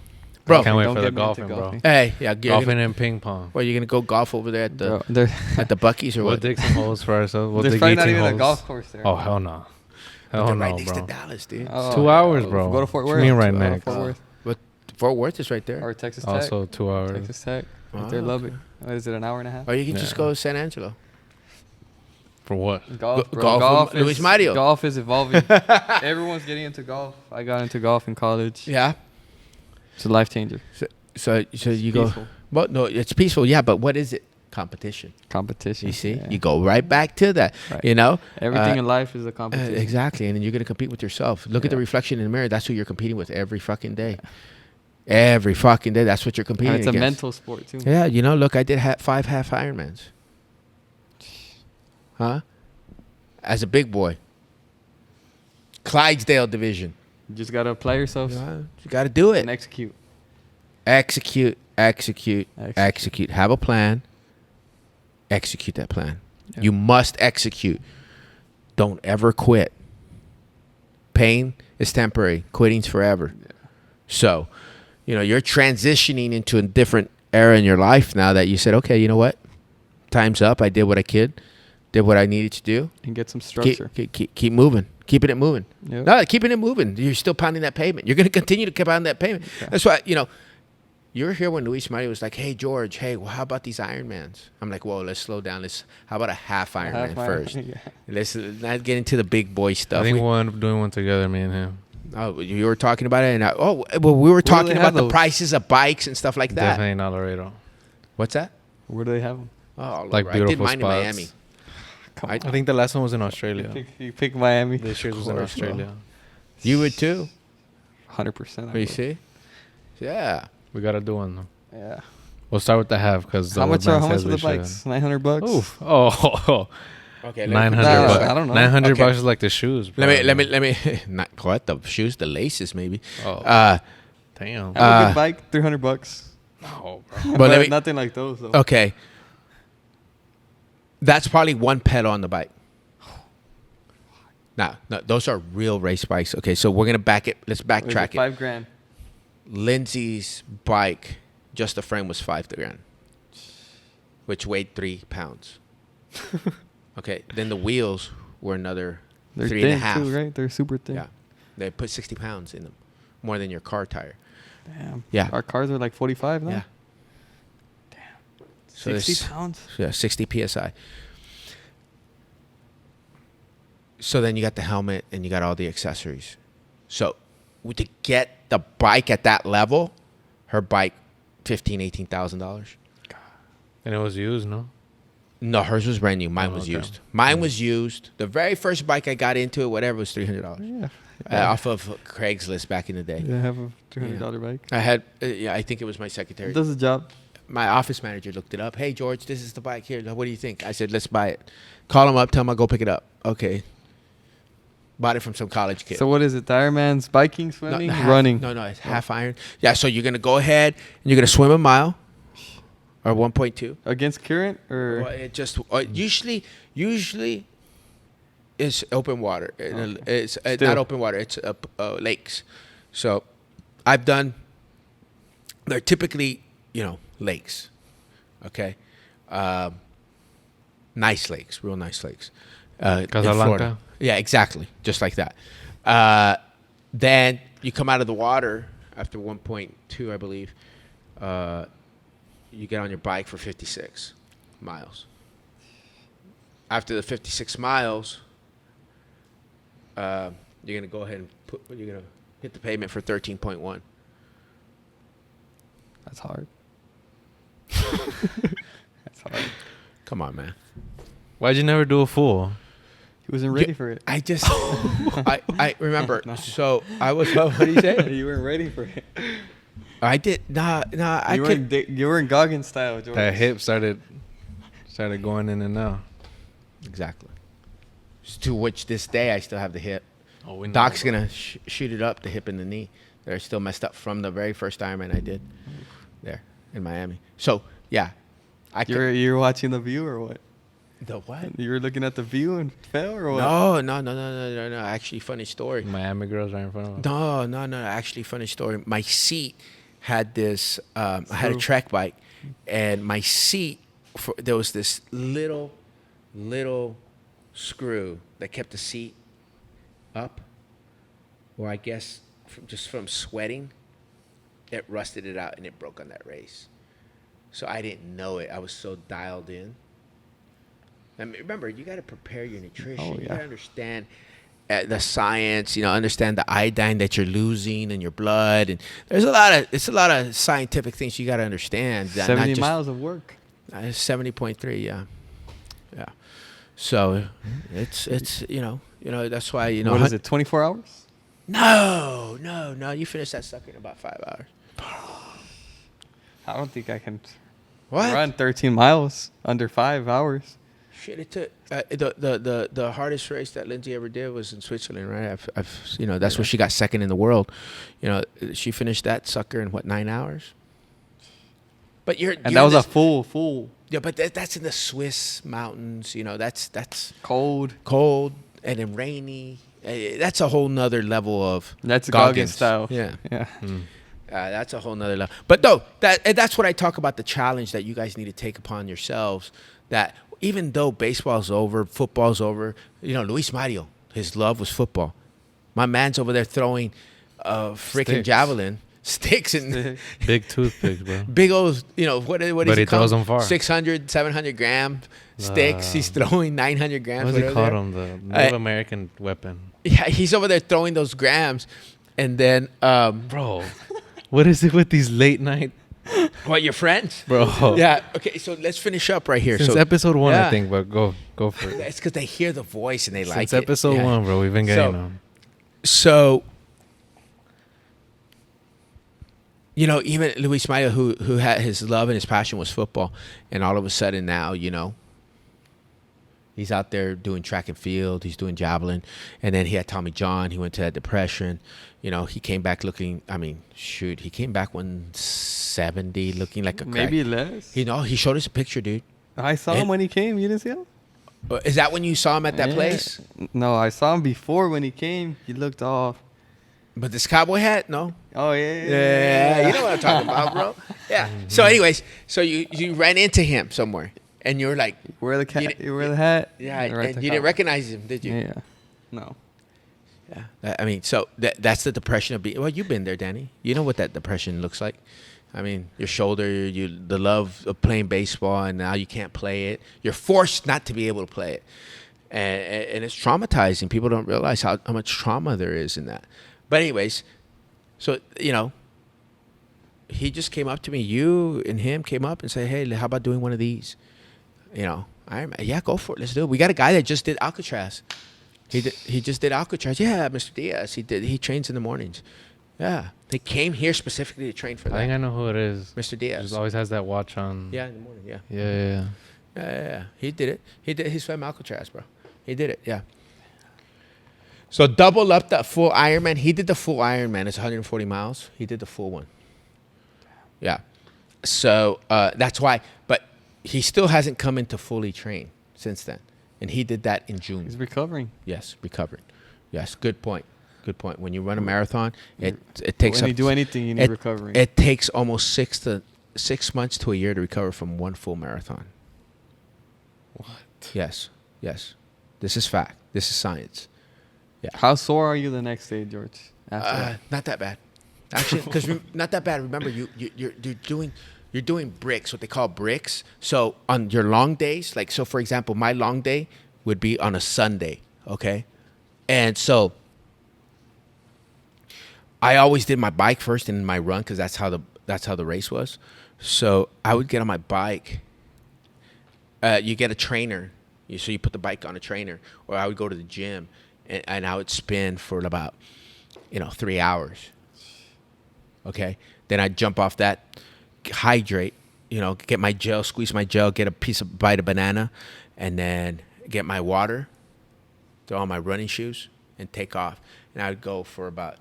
bro. can't wait Don't for the get me into golfing, bro. golfing. Hey, yeah, Golfing and ping pong. Well, you're gonna go golf over there at the Bro, at the Bucky's or We'll what? dig some holes for ourselves. We'll there's dig probably not 18 even a holes. golf course there. Oh, hell no. They're Hell right no, next bro. to Dallas, dude. Oh, 2 hours, bro. Go to Fort What Worth. you mean right Go to next? Fort Worth. But Fort Worth is right there. Or Texas Tech. Also 2 hours. Texas Tech. Right there, Ah. Lubbock. What is it, an hour and a half? Or you can just Yeah. go to San Angelo. For what? Golf, bro. golf with Luis Mario. Golf is evolving. Everyone's getting into golf. I got into golf in college. Yeah. It's a life changer. So you go. Peaceful. Well, no, it's peaceful. Yeah, but what is it? competition. Competition. You see, yeah. you go right back to that. Right. You know, Everything in life is a competition. exactly, and then you're gonna compete with yourself. Look at the Yeah. reflection in the mirror. That's who you're competing with every fucking day. Every fucking day. That's what you're competing And it's a against. mental sport too. Yeah, you know, look, I did 5 half Ironmans. Huh? As a big boy. Clydesdale division. You just gotta apply yourself You got to do it. and execute. Execute. Execute. Have a plan. Execute that plan. Yeah. You must execute. Don't ever quit. Pain is temporary. Quitting's forever. Yeah. So, you know, you're transitioning into a different era in your life now that you said, okay, you know what? Time's up. I did what I could. Did what I needed to do. And get some structure. Keep moving. Keeping it moving. Yep. No, keeping it moving. You're still pounding that pavement. You're going to continue to keep pounding that pavement. Okay. That's why, you know, you were here when Luis Mario was like, hey, George, hey, well, how about these Ironmans? I'm like, whoa, let's slow down. How about a half Ironman first? Yeah. Let's not get into the big boy stuff. I think we'll end up doing one together, me and him. Oh, you were talking about it? And we were do talking they about have the those? prices of bikes and stuff like that. Definitely not Laredo. What's that? Where do they have them? Oh, Like I did beautiful mine spots. in Miami. Come I- on. I think the last one was in Australia. You pick Miami. This year's was in course, bro. Australia. You would too. 100%. You see? Yeah. We gotta do one though. Yeah. We'll start with the half because How much are the bikes? $900. Oof. Oh, Okay. 900 No, bucks. I don't know. 900 Okay. bucks is like the shoes. Bro. Let me. Not what the shoes, the laces maybe. Oh, Uh, damn. Have a Uh, good bike, $300. No, bro. But let me- nothing like those though. okay. That's probably one pedal on the bike. No, those are real race bikes. Okay, so we're gonna back it. Let's What is backtrack it. $5,000. Lindsay's bike, just the frame was $5,000, which weighed 3 pounds. Okay, then the wheels were another They're 3.5. thin too, right? They're super thin. Yeah, they put 60 pounds in them, more than your car tire. Damn. Yeah. Our cars are like 45 now. Yeah. So 60 this- pounds. Yeah, 60 psi. So then you got the helmet and you got all the accessories. So to get the bike at that level, her bike, $18,000. And it was used, no? No, hers was brand new. Mine was okay. used. Mine was used. The very first bike I got into, whatever, was $300 Yeah. off of Craigslist back in the day. Yeah, I have a $200 bike. I had, I think it was my secretary. It does the job. My office manager looked it up. Hey, George, this is the bike here. What do you think? I said, let's buy it. Call him up. Tell him I'll go pick it up. Okay. Bought it from some college kid. So what is it? The Ironman's biking, swimming, the half- running. No, it's half iron. Yeah, so you're going to go ahead and you're going to swim a mile or 1.2. Against current or Well, it just usually it's open water. Okay. It's not Still. open water. It's lakes. So I've done. They're typically lakes. Okay, nice lakes, real nice lakes. In Casablanca? Florida. Yeah, exactly, just like that. Then you come out of the water after 1.2, I believe. You get on your bike for 56 miles. After the 56 miles, you're gonna go ahead and you're gonna hit the pavement for 13.1. that's hard. That's hard. Come on, man. Why'd you never do a full? He wasn't ready for it. I just, I remember. No. So I was. What did you say? You weren't ready for it. I did. Nah. I You could. were in Goggins style, George. That hip started going in and out. Exactly. To which this day I still have the hip. Oh, we know, Doc's bro. gonna shoot it up, the hip and the knee. They're still messed up from the very first Ironman I did there in Miami. So yeah, You were watching the view or what? the what? You were looking at the view and fell or what? No. Actually, funny story. Miami girls right in front of us. No. Actually, funny story. My seat had this. I had a Screw. track bike, and my seat there was this little screw that kept the seat up, or I guess just from sweating, it rusted it out and it broke on that race. So I didn't know it. I was so dialed in. I mean, remember, you got to prepare your nutrition. Oh, You yeah. got to understand the science. Understand the iodine that you're losing in your blood, and it's a lot of scientific things you got to understand. That not 70 just- miles of work. 70.3. Yeah. Yeah. So it's that's why What is it? 24 hours? No. You finish that sucker in about 5 hours. I don't think I can What? run 13 miles under 5 hours. Shit, it took the hardest race that Lindsay ever did was in Switzerland, right? That's where she got second in the world. She finished that sucker in what, 9 hours? But that was a full. Yeah, but that's in the Swiss mountains. That's Cold. and then rainy. That's a whole nother level of That's Goggins style. Yeah. Yeah. That's a whole nother level. But no, that's what I talk about, the challenge that you guys need to take upon yourselves. That even though baseball's over, football's over, Luis Mario, his love was football. My man's over there throwing freaking Sticks. javelin. Sticks and Big toothpicks, bro. big old, what is But he throws them far. 600, 700 gram sticks. He's throwing 900 grams. What does he whatever call there. them? The Native American weapon. Yeah, he's over there throwing those grams. And then, Bro, what is it with these late night? what, your friends? Bro. Yeah. Okay, so let's finish up right here. Since so episode 1, yeah. I think, but go for it. It's because they hear the voice and they like it. Since episode Yeah. 1, bro, we've been getting them. So, even Luis Mario, who had his love and his passion was football, and all of a sudden now, he's out there doing track and field, he's doing javelin, and then he had Tommy John, he went to that depression. He came back looking, he came back 170 looking like a crack. Maybe less. He showed us a picture, dude. I saw him when he came. You didn't see him? Is that when you saw him at that Yeah. place? No, I saw him before when he came. He looked off. But this cowboy hat? No. Oh, yeah. Yeah, you know what I'm talking about, bro. Yeah. So, anyways, you ran into him somewhere, and you're like, Wear the you wear the hat. yeah, and and you didn't recognize him, did you? Yeah. No. Yeah. So that's the depression of being. Well, you've been there, Danny. You know what that depression looks like. Your shoulder, the love of playing baseball, and now you can't play it. You're forced not to be able to play it, and it's traumatizing. People don't realize how much trauma there is in that. But anyways, so he just came up to me. You and him came up and said, "Hey, how about doing one of these?" Yeah, go for it. Let's do it. We got a guy that just did Alcatraz. He just did Alcatraz. Yeah, Mr. Diaz. He trains in the mornings. Yeah, they came here specifically to train for that. I think I know who it is. Mr. Diaz. He always has that watch on. Yeah, in the morning. Yeah. Yeah. Yeah. He did it. He swam Alcatraz, bro. He did it. Yeah. So double up that full Ironman. He did the full Ironman. It's 140 miles. He did the full one. Yeah. So that's why. But he still hasn't come into fully train since then. And he did that in June. He's recovering. Yes, recovering. Yes, good point. Good point. When you run a marathon, it takes. When you do anything, you need recovery. It takes almost 6 months to a year to recover from one full marathon. What? Yes. This is fact. This is science. Yeah. How sore are you the next day, George? After Not that bad. Actually, because not that bad. Remember, you're doing bricks, what they call bricks. So on your long days, for example, my long day would be on a Sunday, okay? And so I always did my bike first and then my run because that's how the race was. So I would get on my bike. You get a trainer, so you put the bike on a trainer, or I would go to the gym and I would spin for about 3 hours. Okay, then I'd jump off that, hydrate, get my gel, squeeze my gel, get a bite of banana, and then get my water, throw on my running shoes, and take off. And I would go for about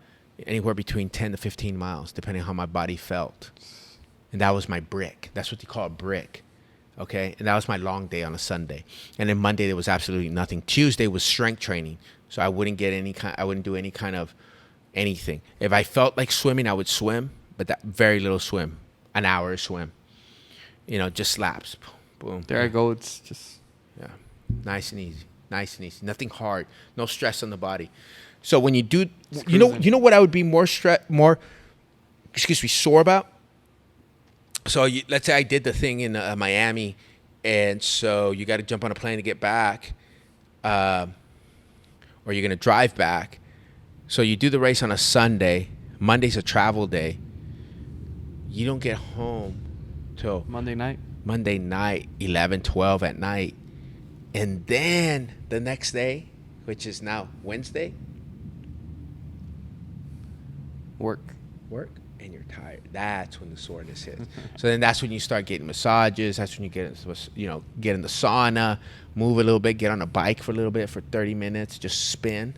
anywhere between 10 to 15 miles, depending on how my body felt. And that was my brick. That's what they call a brick. Okay, and that was my long day on a Sunday. And then Monday there was absolutely nothing. Tuesday was strength training, so I wouldn't do any kind of anything. If I felt like swimming, I would swim, but that very little swim, an hour swim. Just laps. Boom. there I go. It's just Nice and easy. Nothing hard. No stress on the body. So when you do, you know what I would be more sore about. So let's say I did the thing in Miami, and so you got to jump on a plane to get back, or you're gonna drive back. So you do the race on a Sunday. Monday's a travel day. You don't get home till Monday night. Monday night, 11, 12 at night. And then the next day, which is now Wednesday, Work. and you're tired. That's when the soreness hits. So then that's when you start getting massages. That's when you get in the sauna, move a little bit, get on a bike for a little bit for 30 minutes, just spin.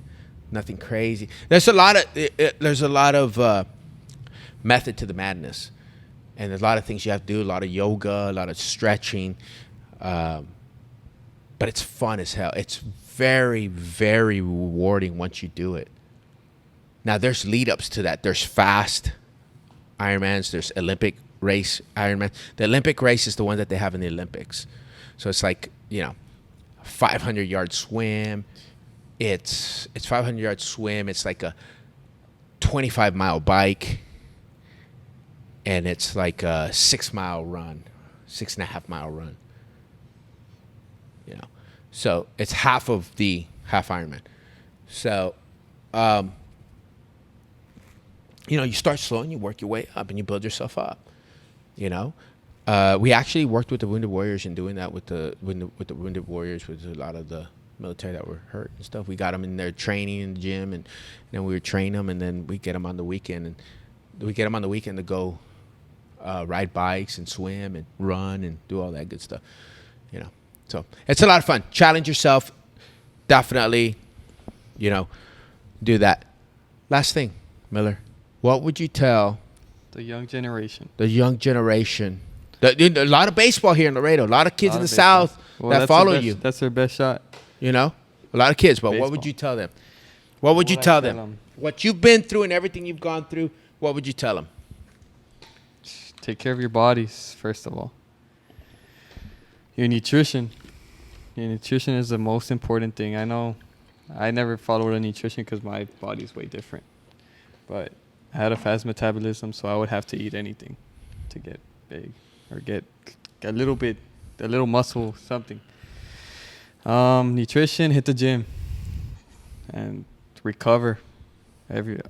Nothing crazy. There's a lot of method to the madness, and there's a lot of things you have to do. A lot of yoga, a lot of stretching, but it's fun as hell. It's very, very rewarding once you do it. Now, there's lead-ups to that. There's fast Ironmans. There's Olympic race Ironman. The Olympic race is the one that they have in the Olympics. So it's like, 500-yard swim. It's 500-yard swim. It's like a 25-mile bike. And it's like a 6-mile run, 6.5-mile run. So it's half of the half Ironman. So, you start slow and you work your way up and you build yourself up. We actually worked with the Wounded Warriors in doing that with the Wounded Warriors, with a lot of the military that were hurt and stuff. We got them in their training in the gym, and then we would train them, and then we get them on the weekend, and we get them on the weekend to go ride bikes and swim and run and do all that good stuff. So it's a lot of fun. Challenge yourself, definitely. Do that. Last thing, Miller. What would you tell the young generation? A lot of baseball here in Laredo. A lot of kids in the South that follow you. That's their best shot. A lot of kids. But Baseball. what would you tell them? What would you tell them? What you've been through and everything you've gone through, what would you tell them? Take care of your bodies, first of all. Your nutrition. Your nutrition is the most important thing. I know I never followed a nutrition because my body's way different. But I had a fast metabolism, so I would have to eat anything to get big or get a little muscle, something. Nutrition, hit the gym and recover.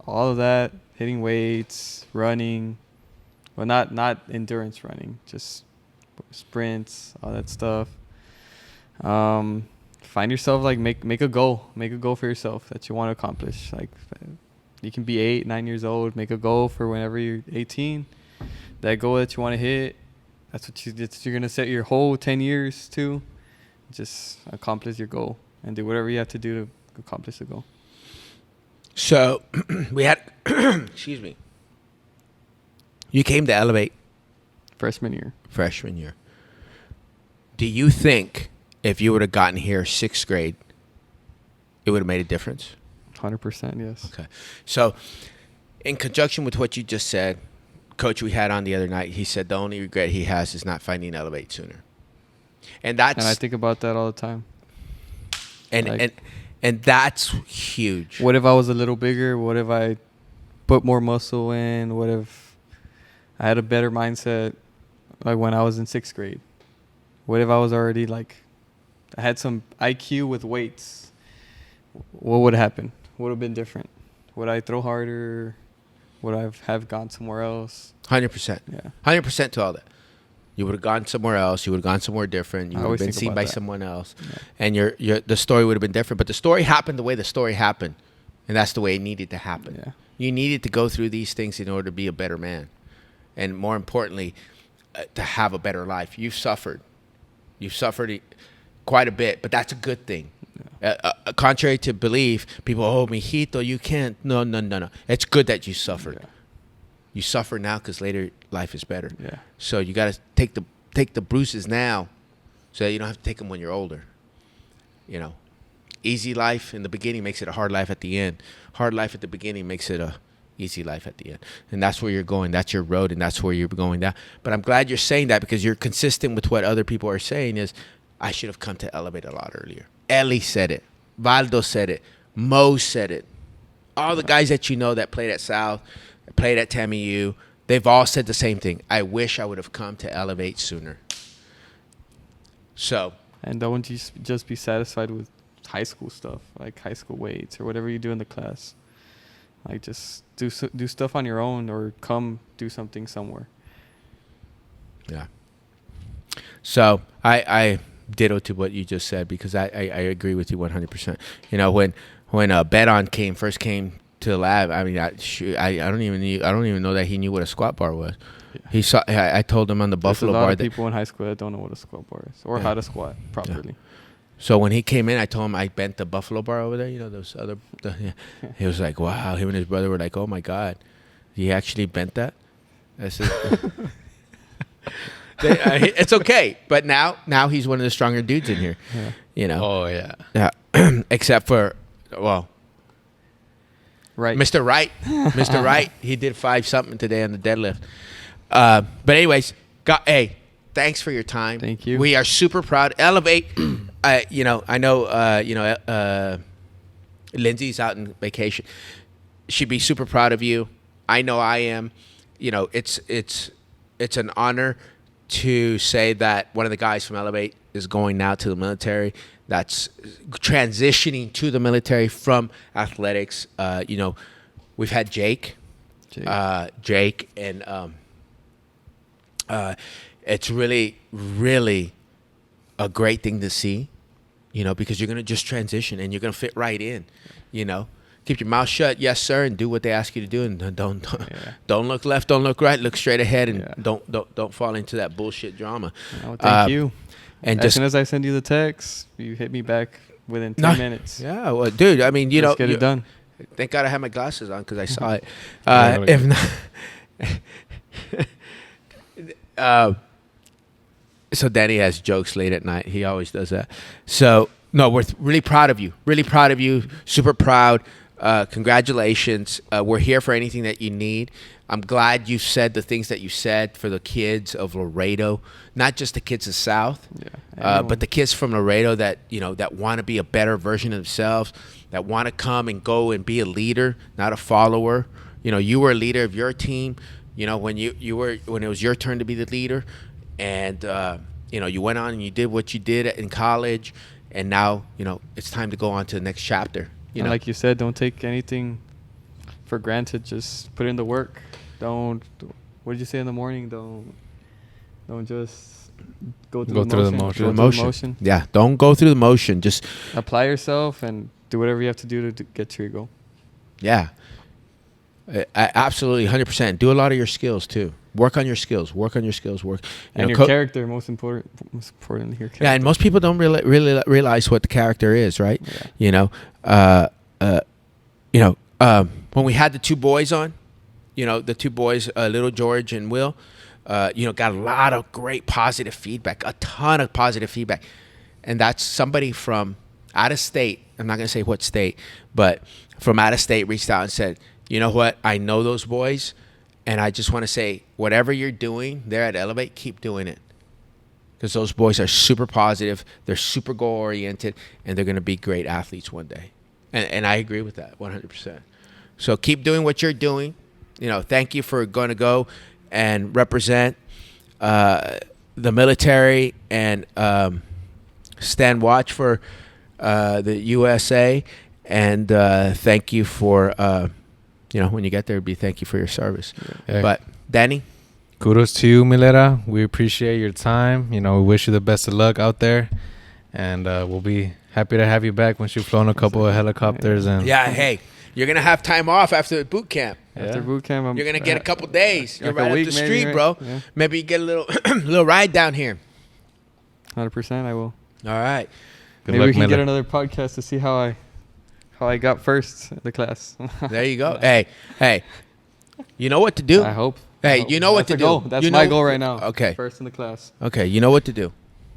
All of that, hitting weights, running. Well, not endurance running, just sprints, all that stuff. Find yourself, make a goal for yourself that you want to accomplish. Like, you can be 8, 9 years old, make a goal for whenever you're 18. That goal that you want to hit, that's what you're going to set your whole 10 years to. Just accomplish your goal and do whatever you have to do to accomplish the goal. So we had, excuse me. You came to ELEV8. Freshman year. Do you think if you would have gotten here 6th grade, it would have made a difference? 100%, yes. Okay. So in conjunction with what you just said, Coach we had on the other night, he said the only regret he has is not finding ELEV8 sooner. And I think about that all the time. And that's huge. What if I was a little bigger? What if I put more muscle in? What if I had a better mindset like when I was in 6th grade? What if I was already I had some IQ with weights? What would happen? What would have been different? Would I throw harder? Would I have gone somewhere else? 100%. Yeah. 100% to all that. You would have gone somewhere else. You would have gone somewhere different. You would have been seen by someone else. Yeah. And the story would have been different. But the story happened the way the story happened. And that's the way it needed to happen. Yeah. You needed to go through these things in order to be a better man. And more importantly, to have a better life. You've suffered. You've suffered quite a bit. But that's a good thing. Yeah. Contrary to belief, people, mijito, you can't. No. It's good that you suffered. Yeah. You suffer now because later life is better. Yeah. So you got to take the bruises now, so that you don't have to take them when you're older. Easy life in the beginning makes it a hard life at the end. Hard life at the beginning makes it a easy life at the end. And that's where you're going. That's your road, and that's where you're going down. But I'm glad you're saying that because you're consistent with what other people are saying. Is I should have come to ELEV8 a lot earlier. Ellie said it. Valdo said it. Mo said it. All the guys that that played at South, played at TAMU, they've all said the same thing. I wish I would have come to ELEV8 sooner. So. And don't just be satisfied with high school stuff, like high school weights or whatever you do in the class. Like, just do stuff on your own or come do something somewhere. Yeah. So I ditto to what you just said because I agree with you 100%. You know, when Bet-On first came to the lab, I mean, I don't even know that he knew what a squat bar was. Yeah. He saw. I told him on the Buffalo bar. There's a lot of people in high school that don't know what a squat bar is or how to squat properly. Yeah. So when he came in, I told him I bent the Buffalo bar over there. You know, those other. He was like, "Wow!" Him and his brother were like, "Oh my God, he actually bent that." I said, "It's okay." But now he's one of the stronger dudes in here. Yeah. You know. Oh yeah. Yeah. Except for, well. Right. Mr. Wright. Mr. Wright. He did 5 something today on the deadlift. But anyways, hey, thanks for your time. Thank you. We are super proud. ELEV8. You know, I know. Lindsay's out on vacation. She'd be super proud of you. I know I am. You know, it's an honor to say that one of the guys from ELEV8 is going now to the military. That's transitioning to the military from athletics. You know, we've had Jake, and it's really, really a great thing to see, you know, because you're going to just transition and you're going to fit right in, you know. Keep your mouth shut, yes, sir, and do what they ask you to do, and don't look left, don't look right, look straight ahead, and don't fall into that bullshit drama. Oh, thank you. And as soon as I send you the text, you hit me back within 10 minutes. Yeah, well, dude, I mean, Let's get it done. Thank God I had my glasses on because I saw it. If not, so Danny has jokes late at night. He always does that. So no, we're really proud of you. Really proud of you. Super proud. Congratulations. We're here for anything that you need. I'm glad you said the things that you said for the kids of Laredo, not just the kids of South, but the kids from Laredo that, you know, that want to be a better version of themselves, that want to come and go and be a leader, not a follower. You know, you were a leader of your team, you know, when when it was your turn to be the leader, and you know, you went on and you did what you did in college, and now, you know, it's time to go on to the next chapter. You know, like you said, don't take anything for granted. Just put in the work. What did you say in the morning? Don't just go through the motion. Yeah, don't go through the motion. Just apply yourself and do whatever you have to do to get to your goal. Yeah, absolutely, 100%. Do a lot of your skills too. Work on your skills. And your character, most importantly, your character. Yeah, and most people don't really realize what the character is, right? Yeah. You know, when we had the 2 boys on, you know, the 2 boys, Little George and Will, you know, got a lot of great positive feedback, a ton of positive feedback. And that's somebody from out of state. I'm not going to say what state, but from out of state reached out and said, you know what? I know those boys. And I just want to say, whatever you're doing there at ELEV8, keep doing it. Because those boys are super positive. They're super goal-oriented. And they're going to be great athletes one day. And I agree with that 100%. So keep doing what you're doing. You know, thank you for going to go and represent the military and stand watch for the USA. And thank you for, you know, when you get there, thank you for your service. Yeah. But Danny? Kudos to you, Milera. We appreciate your time. You know, we wish you the best of luck out there. And we'll be happy to have you back once you've flown a couple of helicopters. And hey, you're going to have time off after boot camp. After boot camp, you're going to get a couple days. You're like right up the street, right? Bro. Yeah. Maybe you get a little ride down here. 100% I will. All right. Maybe we can get another podcast to see how I got first in the class. There you go. Hey, you know what to do. I hope. Hey, you know what to do. That's my goal right now. Okay. First in the class. Okay, you know what to do.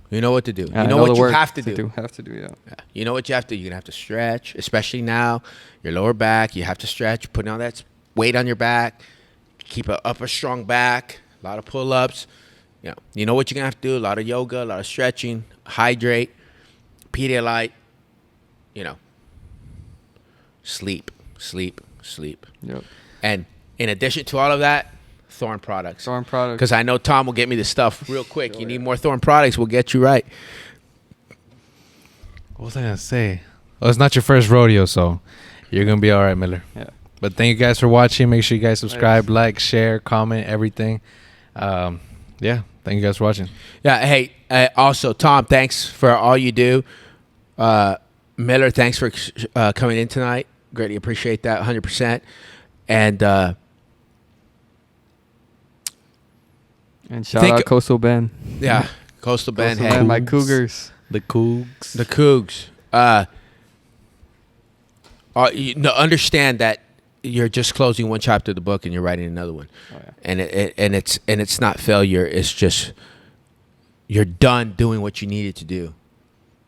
You know what to do. Yeah, you know what you have to do. Yeah. You know what you have to do. You're going to have to stretch, especially now. Your lower back, you have to stretch. Putting all that weight on your back. Keep an upper strong back. A lot of pull-ups. You know what you're going to have to do. A lot of yoga, a lot of stretching. Hydrate. Pedialyte. You know. Sleep. Yep. And in addition to all of that, Thorn products. Because I know Tom will get me the stuff real quick. You need more Thorn products, we'll get you right. What was I going to say? Well, it's not your first rodeo, so you're going to be all right, Miller. Yeah. But thank you guys for watching. Make sure you guys subscribe, like, share, comment, everything. Yeah. Thank you guys for watching. Yeah. Hey, also, Tom, thanks for all you do. Miller, thanks for coming in tonight. Greatly appreciate that, 100%. And shout out Coastal Bend. Yeah, Coastal Bend. Coastal Bend, my Cougars. The Cougs. The Cougs. Understand that you're just closing one chapter of the book and you're writing another one. Oh, yeah. And it's not failure. It's just you're done doing what you needed to do,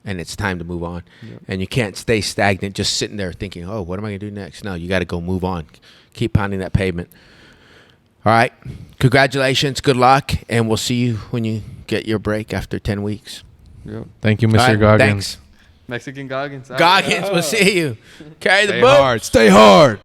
and it's time to move on. Yep. And you can't stay stagnant, just sitting there thinking, "Oh, what am I gonna do next?" No, you got to go move on. Keep pounding that pavement. All right. Congratulations. Good luck, and we'll see you when you get your break after 10 weeks. Yep. Thank you, Mr. All right, Goggins. Thanks. Mexican Goggins. Goggins, we'll see you. Carry the Stay book. hard. Stay hard.